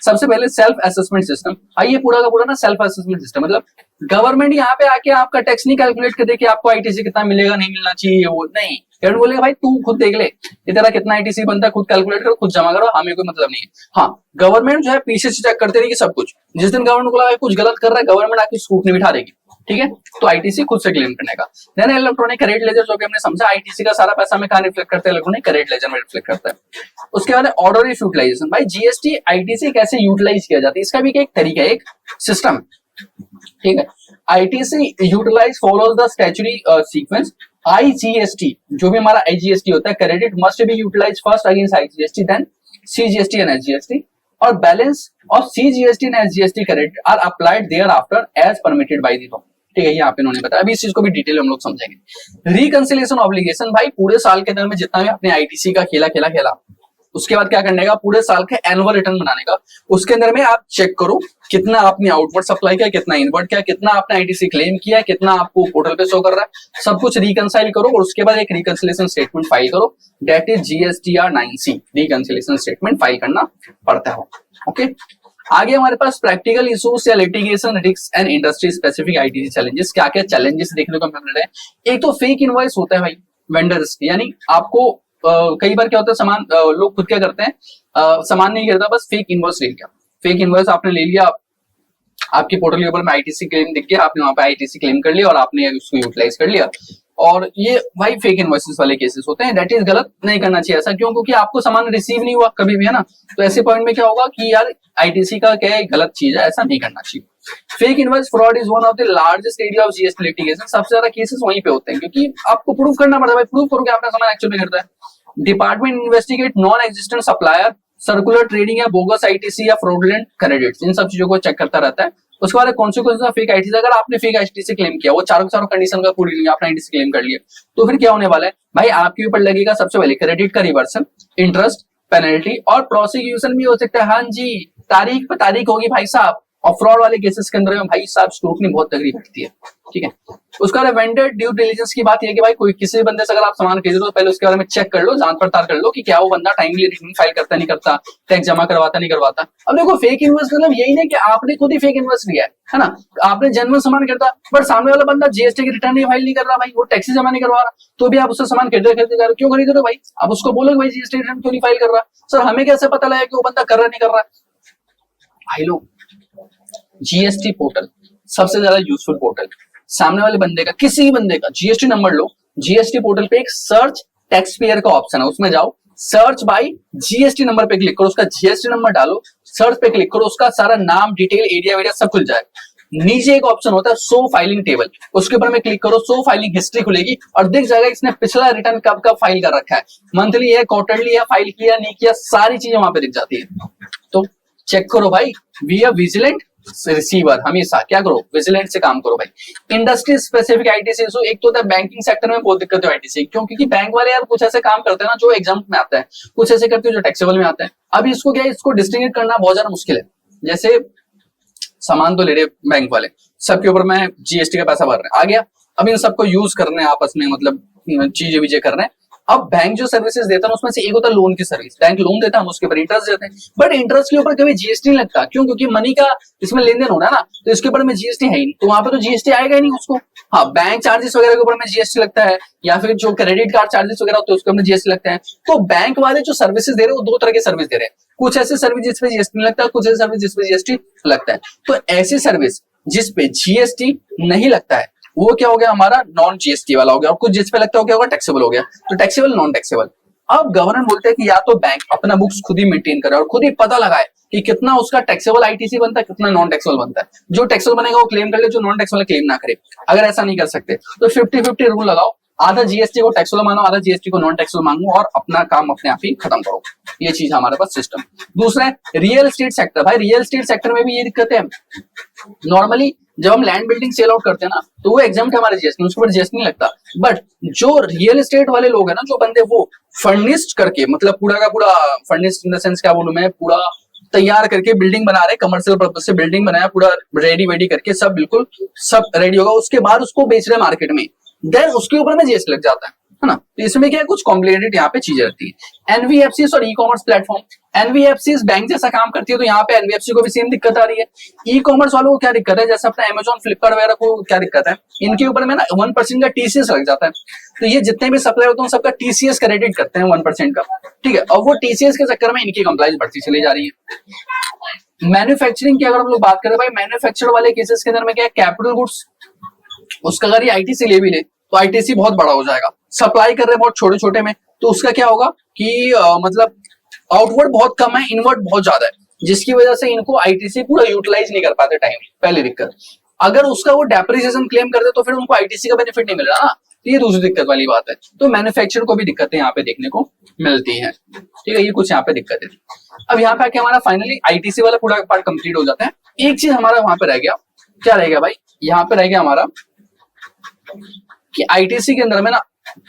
सबसे पहले सेल्फ असेसमेंट सिस्टम। आइए पूरा का पूरा ना सेल्फ असेसमेंट सिस्टम, मतलब गवर्नमेंट यहाँ पे आके आपका टैक्स नहीं कैलकुलेट कर दे कि आपको आईटीसी कितना मिलेगा नहीं मिलना चाहिए, वो नहीं, गवर्नमेंट बोलेगा भाई तू खुद देख ले, ये तेरा कितना आईटीसी बनता है, खुद कैलकुलेट करो, खुद जमा करो, हमें कोई मतलब नहीं है। हाँ, गवर्नमेंट जो है पीछे से चेक करते रहेगी सब कुछ, जिस दिन गवर्नमेंट को लगा कुछ गलत कर रहा है गवर्नमेंट आके स्क्रूटनी बिठा देगी। ठीक है, तो आईटीसी खुद से क्लेम करने का। देन इलेक्ट्रॉनिक क्रेडिट लेजर, जो कि हमने समझा आईटीसी का सारा पैसा में कहां रिफ्लेक्ट करता है, इलेक्ट्रॉनिक क्रेडिट लेजर में रिफ्लेक्ट करता है। उसके बाद ऑर्डर ऑफ यूटिलाइजेशन, भाई जीएसटी आईटीसी कैसे यूटिलाइज किया जाता है इसका भी एक तरीका है, एक सिस्टम। ठीक है, ITC utilize follows the statutory sequence. IGST, जो भी हमारा आईजीएसटी होता है, credit must be utilize first against IGST, then CGST and SGST, और balance of CGST and SGST credit are applied thereafter as permitted by the law. ठीक है, यहाँ पे इन्होंने बताया, अभी इस चीज को भी डिटेल हम लोग समझेंगे। रिकंसिलिएशन ऑब्लिगेशन, भाई पूरे साल के अंदर में जितना भी अपने आईटीसी का खेला, उसके बाद क्या करने का, पूरे साल का एनुअल रिटर्न बनाने का। उसके अंदर में आप चेक करो कितना आपने आउटवर्ड सप्लाई किया, कितना इनवर्ड किया, कितना आपने आईटीसी क्लेम किया, कितना आपको पोर्टल पे शो कर रहा है, सब कुछ रिकंसाइल करो और उसके बाद एक रिकंसिलिएशन स्टेटमेंट फाइल करो, that is GSTR 9C, reconciliation statement file करना पड़ता है। ओके, आगे हमारे पास प्रैक्टिकल इश्यूज या litigation risk and industry specific ITC challenges. क्या क्या चैलेंजेस देखने को मिल रहे हैं, एक तो फेक इनवॉइस होता है भाई वेंडर्स, यानी आपको कई बार क्या होता है सामान लोग खुद क्या करते हैं, सामान नहीं खरीदा बस फेक इनवॉइस ले लिया, फेक इनवॉइस आपने ले लिया, आपके पोर्टल के ऊपर में आईटीसी क्लेम दिख गया, आपने वहां पे आईटीसी क्लेम कर लिया और आपने उसको यूटिलाइज कर लिया, और ये भाई फेक इनवॉइसेस वाले केसेस होते हैं। दैट इज गलत, नहीं करना चाहिए ऐसा, क्यों, क्योंकि आपको सामान रिसीव नहीं हुआ कभी भी, है ना, तो ऐसे पॉइंट में क्या होगा कि यार आईटीसी का क्या है, गलत चीज है, ऐसा नहीं करना चाहिए। Fake invoice fraud is one of the largest area of GST litigation, सबसे ज्यादा केसेस वहीं पे होते हैं, क्योंकि आपको प्रूफ करना पड़ता है, भाई प्रूफ करो कि आपने सामान एक्चुअली खरीदा है। Department investigate non existent supplier, circular trading या बोगस आईटीसी या फ्रॉडुलेंट क्रेडिट्स, इन सब चीजों को चेक करता रहता है। उसके बाद कॉन्सिक्वेंस ऑफ फेक आईटीसी, अगर आपने फेक आईटीसी क्लेम किया, वो चारों कंडीशन का पूरी लिया, आपने आईटीसी क्लेम कर लिया, तो फिर क्या होने वाला है भाई, आपके ऊपर लगेगा सबसे पहले क्रेडिट का रिवर्सल, इंटरेस्ट, पेनल्टी और प्रोसिक्यूशन भी हो सकता है। हाँ जी, तारीख पे तारीख होगी भाई साहब। और फ्रॉड वाले केसेस के अंदर में भाई साहब स्क्रूटनी बहुत तगड़ी बैठती है, ठीक है। उसका वेंडर ड्यू डिलिजेंस की बात है कि भाई कोई किसी बंदे से अगर आप सामान खरीदो तो पहले उसके बारे में चेक कर लो, जांच पड़ताल कर लो कि क्या वो बंदा टाइमली रिटर्न फाइल करता नहीं करता, टैक्स जमा करवाता नहीं करवाता। अब देखो फेक इन्वेस्ट मतलब यही नहीं कि आपने खुद ही फेक इन्वेस्ट लिया है ना, आपने जेन्युइन सामान खरीदा बट सामने वाला बंदा जीएसटी की रिटर्न नहीं फाइल नहीं कर रहा भाई, वो टैक्स जमा नहीं करवा रहा, तो भी आप उससे सामान खरीदे क्यों खरीद रहे हो भाई? आप उसको बोलो भाई जीएसटी रिटर्न क्यों नहीं फाइल कर रहा? सर हमें कैसे पता लगा कि वो बंदा कर रहा नहीं कर रहा? भाई लोग, जीएसटी पोर्टल सबसे ज्यादा यूजफुल पोर्टल। सामने वाले बंदे का, किसी बंदे का जीएसटी नंबर लो, जीएसटी पोर्टल पे एक सर्च टैक्स पेयर का ऑप्शन है, उसमें जाओ, सर्च बाय जीएसटी नंबर पे क्लिक करो, उसका जीएसटी नंबर डालो, सर्च पे क्लिक करो, उसका सारा नाम, डिटेल, एरिया वेरिया सब खुल जाए। नीचे एक ऑप्शन होता है शो फाइलिंग टेबल, उसके ऊपर में क्लिक करो, शो फाइलिंग हिस्ट्री खुलेगी और दिख जाएगा इसने पिछला रिटर्न कब कब फाइल कर रखा है, मंथली है, क्वार्टरली है, फाइल किया नहीं किया, सारी चीजें वहां पे दिख जाती है। तो चेक करो भाई, वी आर विजिलेंट रिसीवर, हमेशा क्या करो, विजिलेंट से काम करो भाई। इंडस्ट्री स्पेसिफिक आईटीसी इशू, एक तो होता है बैंकिंग सेक्टर में बहुत दिक्कत है आईटीसी, क्योंकि बैंक वाले यार कुछ ऐसे काम करते हैं ना जो एग्जाम में आता है, कुछ ऐसे करते हैं जो टैक्सेबल में आता है। अब इसको क्या है, इसको डिस्टिंग्विश करना बहुत ज्यादा मुश्किल है। जैसे सामान तो ले रहे बैंक वाले, सबके ऊपर में जीएसटी का पैसा भर रहे हैं, आ गया, अब इन सबको यूज करने आपस में, मतलब चीजें विजय कर रहे हैं। अब बैंक जो सर्विसेज देता है उसमें से एक होता है लोन की सर्विस, बैंक लोन देता है, हम उसके ऊपर इंटरेस्ट देते हैं, बट इंटरेस्ट के ऊपर कभी जीएसटी नहीं लगता, क्यों? क्योंकि मनी का इसमें लेन देन होना है ना, तो इसके ऊपर में जीएसटी है ही नहीं, तो वहां पे तो जीएसटी आएगा ही नहीं उसको। हाँ, बैंक चार्जेस वगैरह के ऊपर में जीएसटी लगता है, या फिर जो क्रेडिट कार्ड चार्जेस वगैरह होते हैं उसके ऊपर जीएसटी लगता है। तो बैंक वाले जो सर्विसेज दे रहे हैं वो दो तरह के सर्विस दे रहे हैं, कुछ ऐसे सर्विस जिसपे जीएसटी नहीं लगता, कुछ ऐसे सर्विस जिसपे जीएसटी लगता है। तो ऐसी सर्विस जिसपे जीएसटी नहीं लगता है वो क्या हो गया, हमारा नॉन जीएसटी वाला हो गया, और कुछ जिसपे लगता है क्या होगा, टैक्सेबल हो गया। तो टैक्सेबल, नॉन टैक्सेबल। अब गवर्नमेंट बोलते हैं कि या तो बैंक अपना बुक्स खुद ही मेंटेन करे और खुद ही पता लगाए कि कितना उसका टैक्सेबल आईटीसी बनता है, कितना नॉन टैक्सेबल बनता है। जो टैक्सेबल बनेगा वो क्लेम कर ले, जो नॉन टैक्सेबल क्लेम ना करे। अगर ऐसा नहीं कर सकते तो 50-50 रूल लगाओ, आधा जीएसटी को टैक्सेबल मानो, आधा जीएसटी को नॉन टैक्सेबल मानो, और अपना काम अपने आप ही खत्म करो। ये चीज हमारे पास सिस्टम। दूसरा है रियल एस्टेट सेक्टर। भाई रियल एस्टेट सेक्टर में भी ये दिक्कत है, नॉर्मली जब हम लैंड बिल्डिंग सेल आउट करते हैं ना तो वो एग्जाम्प्ट है हमारे जीएसटी, उसके ऊपर जीएसटी नहीं लगता। बट जो रियल एस्टेट वाले लोग हैं ना, जो बंदे वो फर्निश्ड करके, मतलब पूरा का पूरा फर्निश्ड इन द सेंस क्या बोलूं मैं, पूरा तैयार करके बिल्डिंग बना रहे, कमर्शियल पर्पज से बिल्डिंग बनाया, पूरा रेडी वेडी करके सब बिल्कुल सब रेडी होगा, उसके बाद उसको बेच रहे मार्केट में, देन उसके ऊपर में जीएसटी लग जाता है ना। तो इसमें क्या है, कुछ कॉम्प्लिकेटेड यहाँ पे चीजें रहती है। एनबीएफसी और e commerce platform, NBFC bank जैसा काम करती है, तो यहाँ पे एनबीएफसी को भी सेम दिक्कत आ रही है। ई कॉमर्स वालों को क्या दिक्कत है, जैसे अपना अमेजॉन, फ्लिपकार्ट वगैरह को क्या दिक्कत है, इनके ऊपर में ना 1% का टीसीएस लग जाता है। तो ये जितने भी सप्लाई होते हैं सबका टीसीएस क्रेडिट करते हैं 1% का, ठीक है। और वो टीसीएस के चक्कर में इनकी कंप्लाइंस बढ़ती चली जा रही है। मैन्युफैक्चरिंग की अगर हम लोग बात करें भाई, मैन्युफैक्चर वाले केसेस के अंदर में क्या है, कैपिटल गुड्स, उसका अगर ये आईटीसी ले भी ले तो आईटीसी बहुत बड़ा हो जाएगा। सप्लाई कर रहे हैं बहुत छोटे छोटे में, तो उसका क्या होगा कि मतलब आउटवर्ड बहुत कम है, इनवर्ड बहुत ज्यादा है, जिसकी वजह से इनको आईटीसी पूरा यूटिलाइज नहीं कर पाते टाइम, पहली दिक्कत। अगर उसका वो डेप्रिसिएशन क्लेम कर दे तो फिर उनको आईटीसी का बेनिफिट नहीं मिल रहा ना, तो ये दूसरी दिक्कत वाली बात है। तो मैन्युफैक्चर को भी दिक्कतें यहाँ पे देखने को मिलती है, ठीक है। ये कुछ यहाँ पे दिक्कतें थी। अब यहाँ पे आके हमारा फाइनली आईटीसी वाला पूरा पार्ट कंप्लीट हो जाता है। एक चीज हमारा वहां पे रह गया, क्या रह गया भाई, यहाँ पे रह गया हमारा कि आईटीसी के अंदर में ना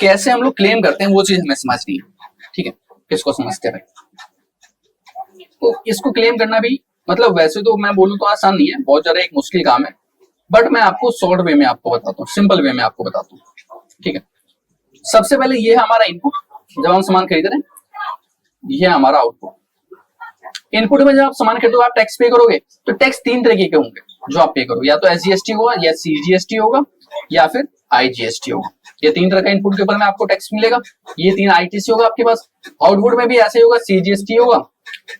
कैसे हम लोग क्लेम करते हैं, वो चीज हमें समझनी है, ठीक है। किसको समझते हैं भाई, तो इसको क्लेम करना भी मतलब वैसे तो मैं बोलूं तो आसान नहीं है, बहुत ज्यादा एक मुश्किल काम है, बट मैं आपको शॉर्ट वे में आपको बताता हूँ, सिंपल वे में आपको बताता हूँ, ठीक है। सबसे पहले ये है हमारा इनपुट, जब हम सामान खरीद रहे हैं, ये हमारा आउटपुट। इनपुट में जब आप सामान खरीदोगे, आप टैक्स पे करोगे, तो टैक्स तीन तरीके के होंगे जो आप पे करोगे, या तो एसजीएसटी होगा, या सीजीएसटी होगा, या फिर आईजीएसटी होगा। ये तीन तरह का इनपुट के ऊपर में आपको टैक्स मिलेगा। ये तीन आईटीसी होगा आपके पास। आउटपुट में भी ऐसे होगा, सीजीएसटी होगा,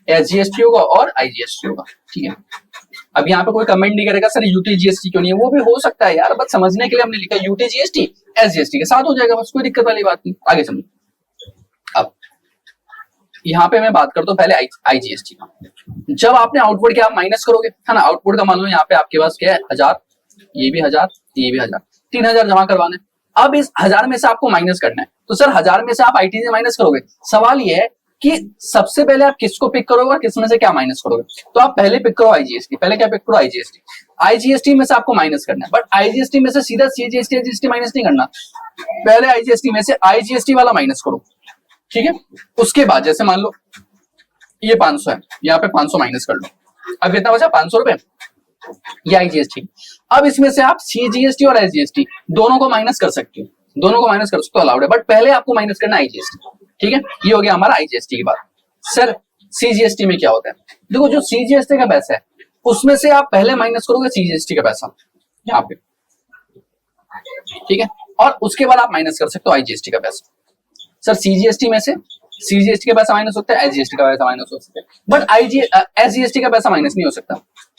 एसजीएसटी होगा और आईजीएसटी होगा, ठीक है। अब यहाँ पे कोई कमेंट नहीं करेगा सर यूटीजीएसटी क्यों नहीं है, वो भी हो सकता है यार, बस समझने के लिए हमने लिखा यूटीजीएसटी एसजीएसटी के साथ हो जाएगा, बस कोई दिक्कत वाली बात नहीं, आगे समझो। अब यहाँ पे मैं बात करता हूँ पहले आईजीएसटी का। जब आपने आउटपुट क्या माइनस करोगे, है ना, आउटपुट का मान लो यहाँ पे आपके पास क्या है 1000, ये भी 1000, ये भी 1000, 3000 जमा करवाना है। अब इस 1000 में से आपको माइनस करना है, तो सर 1000 में से आप आईटीसी माइनस करोगे। सवाल ये है कि सबसे पहले आप किसको पिक करोगे और किस में से क्या माइनस करोगे। तो आप पहले पिक करो आईजीएसटी, पहले क्या पिक करो आईजीएसटी। आईजीएसटी में से आपको माइनस करना है, बट आईजीएसटी में से सीधा सीजीएसटी आईजीएसटी माइनस नहीं करना, पहले आईजीएसटी में से आईजीएसटी वाला माइनस करो, ठीक है। उसके बाद जैसे मान लो ये 500 है, यहाँ पे 500 माइनस कर लो, अब कितना बचा 500 रुपए, ये आईजीएसटी। अब इसमें से आप सीजीएसटी और एसजीएसटी दोनों को माइनस कर सकते हो, दोनों को माइनस कर सकते हो, अलाउड है, बट पहले आपको माइनस करना आईजीएसटी, ठीक है। ये हो गया हमारा आईजीएसटी की बात। सर सीजीएसटी में क्या होता है, देखो जो सीजीएसटी का पैसा है उसमें से आप पहले माइनस करोगे सीजीएसटी का पैसा यहाँ पे, ठीक है, और उसके बाद आप माइनस कर सकते हो आईजीएसटी का पैसा। सर सीजीएसटी में से सीजीएसटी का पैसा माइनस होता है, एसजीएसटी का पैसा माइनस हो सकता है, बट एसजीएसटी का पैसा माइनस नहीं हो सकता।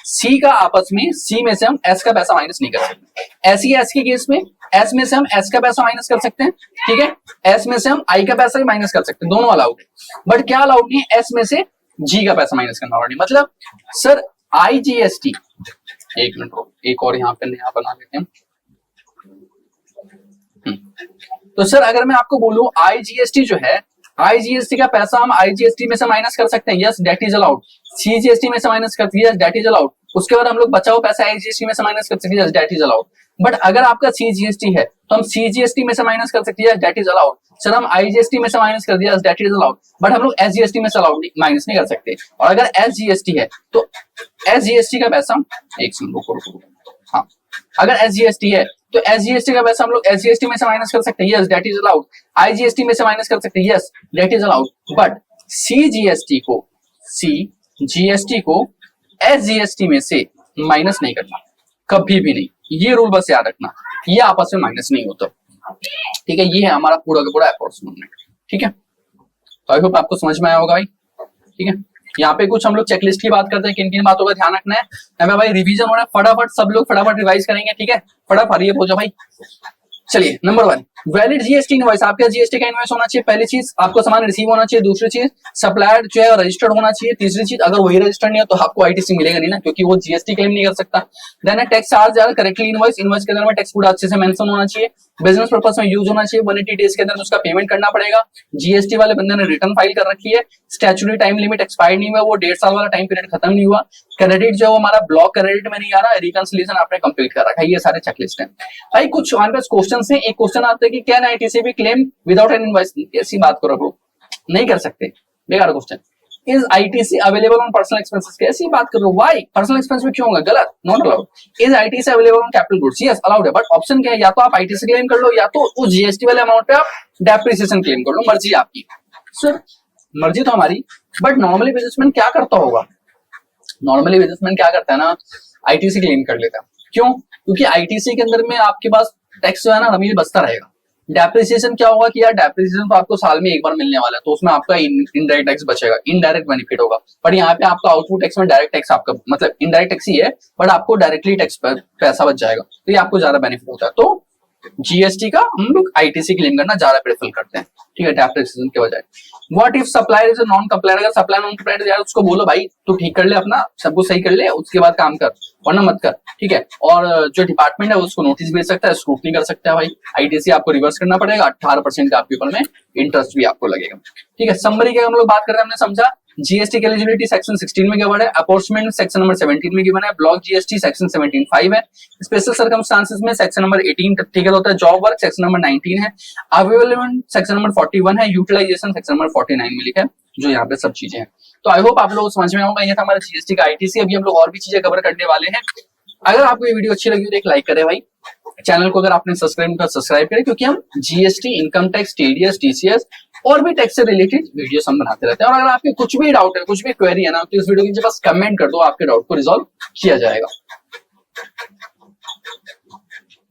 सी का आपस में, सी में से हम एस का पैसा माइनस नहीं कर सकते। ऐसी एस के केस में एस में से हम एस का पैसा माइनस कर सकते हैं, ठीक है, एस में से हम आई का पैसा भी माइनस कर सकते हैं, दोनों अलाउड है। बट क्या अलाउड नहीं है, एस में से जी का पैसा माइनस करना ऑलरेडी। मतलब सर आईजीएसटी, एक मिनट रो, एक और यहाँ पे नया बना लेते हैं। तो सर अगर मैं आपको बोलूं आईजीएसटी जो है, आईजीएसटी का पैसा हम आईजीएसटी में से माइनस कर सकते हैं, yes that is allowed. CGST में से माइनस कर सकते हैं, यस दैट इज अलाउड। उसके बाद हम लोग बचा हुआ पैसा आईजीएसटी में से माइनस कर सकते हैं, yes that is allowed. But अगर आपका सीजीएसटी है तो हम सीजीएसटी में से माइनस कर सकते हैं, yes that is allowed. Sir हम आईजीएसटी में से माइनस कर दिया, yes that is allowed, but हम लोग एसजीएसटी में से अलाउड माइनस नहीं कर सकते। और अगर एसजीएसटी है तो एसजीएसटी का पैसा, एक सेकंड रुको, हाँ, अगर एसजीएसटी है तो एसजीएसटी का पैसा हम लोग एसजीएसटी में से माइनस कर सकते हैं, yes that is allowed. IGST में से माइनस कर सकते हैं, yes that is allowed. But CGST को एसजीएसटी में से माइनस नहीं करना, कभी भी नहीं। ये रूल बस याद रखना, ये आपस में माइनस नहीं होता, ठीक है। ये है हमारा पूरा का पूरा अप्रोक्सीमेट, ठीक है। तो आई होप आपको समझ में आया होगा भाई, ठीक है। यहाँ पे कुछ हम लोग चेकलिस्ट की बात करते हैं, किन किन बातों का ध्यान रखना है। यहाँ भाई रिवीजन हो रहा है, फटाफट सब लोग फटाफट रिवाइज करेंगे, ठीक है, फटाफट ये हो जाओ भाई। चलिए नंबर 1, वैलिड जीएसटी इनवॉइस, आपका जीएसटी का इनवॉइस होना चाहिए। पहली चीज आपको सामान रिसीव होना चाहिए। दूसरी चीज सप्लायर जो है रजिस्टर्ड होना चाहिए। तीसरी चीज अगर वही रजिस्टर्ड नहीं है तो आपको आईटीसी मिलेगा नहीं ना, क्योंकि वो जीएसटी क्लेम नहीं कर सकता। देन है tax charge correctly invoice, invoice के अंदर में टैक्स पूरा अच्छे से मेंशन होना चाहिए। बिजनेस पर्पस में यूज होना चाहिए, 180 डेज के अंदर उसका पेमेंट करना पड़ेगा। जीएसटी वाले बंदे ने रिटर्न फाइल कर रखी है, स्टैट्यूटरी टाइम लिमिट एक्सपायर नहीं हुआ, वो 1.5 साल वाला टाइम पीरियड खत्म नहीं हुआ। क्रेडिट जो हमारा ब्लॉक क्रेडिट में नहीं आ रहा, रिकंसिलिएशन आपने कंप्लीट कर रखा है। ये सारे चेकलिस्ट हैं भाई। कुछ हमारे पास क्वेश्चन है, एक क्वेश्चन आता है कि can ITC B claim without an invoice, ऐसी बात करो ब्रो, नहीं कर सकते, बेकार question. Is ITC available on personal expenses, कैसी बात कर रहे हो, व्हाई पर्सनल एक्सपेंस में क्यों होगा, गलत, not allowed. Is ITC available on capital goods, yes allowed है, बट ऑप्शन क्या है, या तो आप आईटीसी क्लेम कर लो या तो उस जीएसटी वाले अमाउंट पे आप डेप्रिसिएशन क्लेम कर लो, मर्जी आपकी। सर मर्जी तो हमारी, बट नॉर्मली बिजनेसमैन क्या करता होगा, नॉर्मली बिजनेसमैन क्या करता है ना, आईटीसी क्लेम कर लेता है। क्यों, क्योंकि आईटीसी के अंदर में आपके पास टैक्स जो है ना हमेशा बचता रहेगा। डेप्रिसिएशन क्या होगा कि यार डेप्रिसिएशन तो आपको साल में एक बार मिलने वाला है, तो उसमें आपका इनडायरेक्ट टैक्स बचेगा, इनडायरेक्ट बेनिफिट होगा। पर यहाँ पे आपका आउटपुट टैक्स में डायरेक्ट टैक्स आपका मतलब इनडायरेक्ट टैक्स ही है, बट आपको डायरेक्टली टैक्स पर पैसा बच जाएगा, तो ये आपको ज्यादा बेनिफिट होता है। तो जीएसटी का हम लोग आईटीसी क्लेम करना ज्यादा प्रेफर करते हैं, ठीक है, डेप्रिसिएशन के बजाय। What if supplier is non complier, अगर सप्लायर नॉन कंप्लायर यार उसको बोलो भाई तू ठीक कर ले, अपना सब कुछ सही कर ले, उसके बाद काम कर, वरना मत कर, ठीक है। और जो डिपार्टमेंट है उसको नोटिस भेज सकता है, स्क्रूटनी कर सकता है भाई। आईटीसी आपको रिवर्स करना पड़ेगा, 18% का आपके ऊपर में इंटरेस्ट भी आपको लगेगा, ठीक है। समरी की हम लोग बात कर रहे हैं, हमने समझा जीएसटी की एलिजिबिलिटी सेक्शन 16 में गिवन है, अपॉर्चमेंट सेक्शन नंबर 17 में गिवन है, ब्लॉक जीएसटी सेक्शन 17(5) है, स्पेशल सर्कमस्टांसेस में सेक्शन नंबर 18 ठीक होता है, जॉब वर्क सेक्शन नंबर 19 है, अवेलेबल सेक्शन नंबर 41 है, यूटिलाइजेशन सेक्शन नंबर 49 में लिखा है, जो यहाँ पे सब चीजें हैं। तो आई होप आप लोग समझ में होगा, ये था हमारा जीएसटी का आईटीसी। अभी हम लोग और भी चीजें कवर करने वाले हैं। अगर आपको ये वीडियो अच्छी लगी तो एक लाइक करें भाई, चैनल को अगर आपने सब्सक्राइब नहीं किया सब्सक्राइब करें, क्योंकि हम GST, income tax, TDS, TCS और भी टैक्स से रिलेटेड वीडियो हम बनाते रहते हैं। और अगर आपके कुछ भी डाउट है, कुछ भी क्वेरी है ना, तो इस वीडियो के नीचे बस कमेंट कर दो, आपके डाउट को रिजॉल्व किया जाएगा।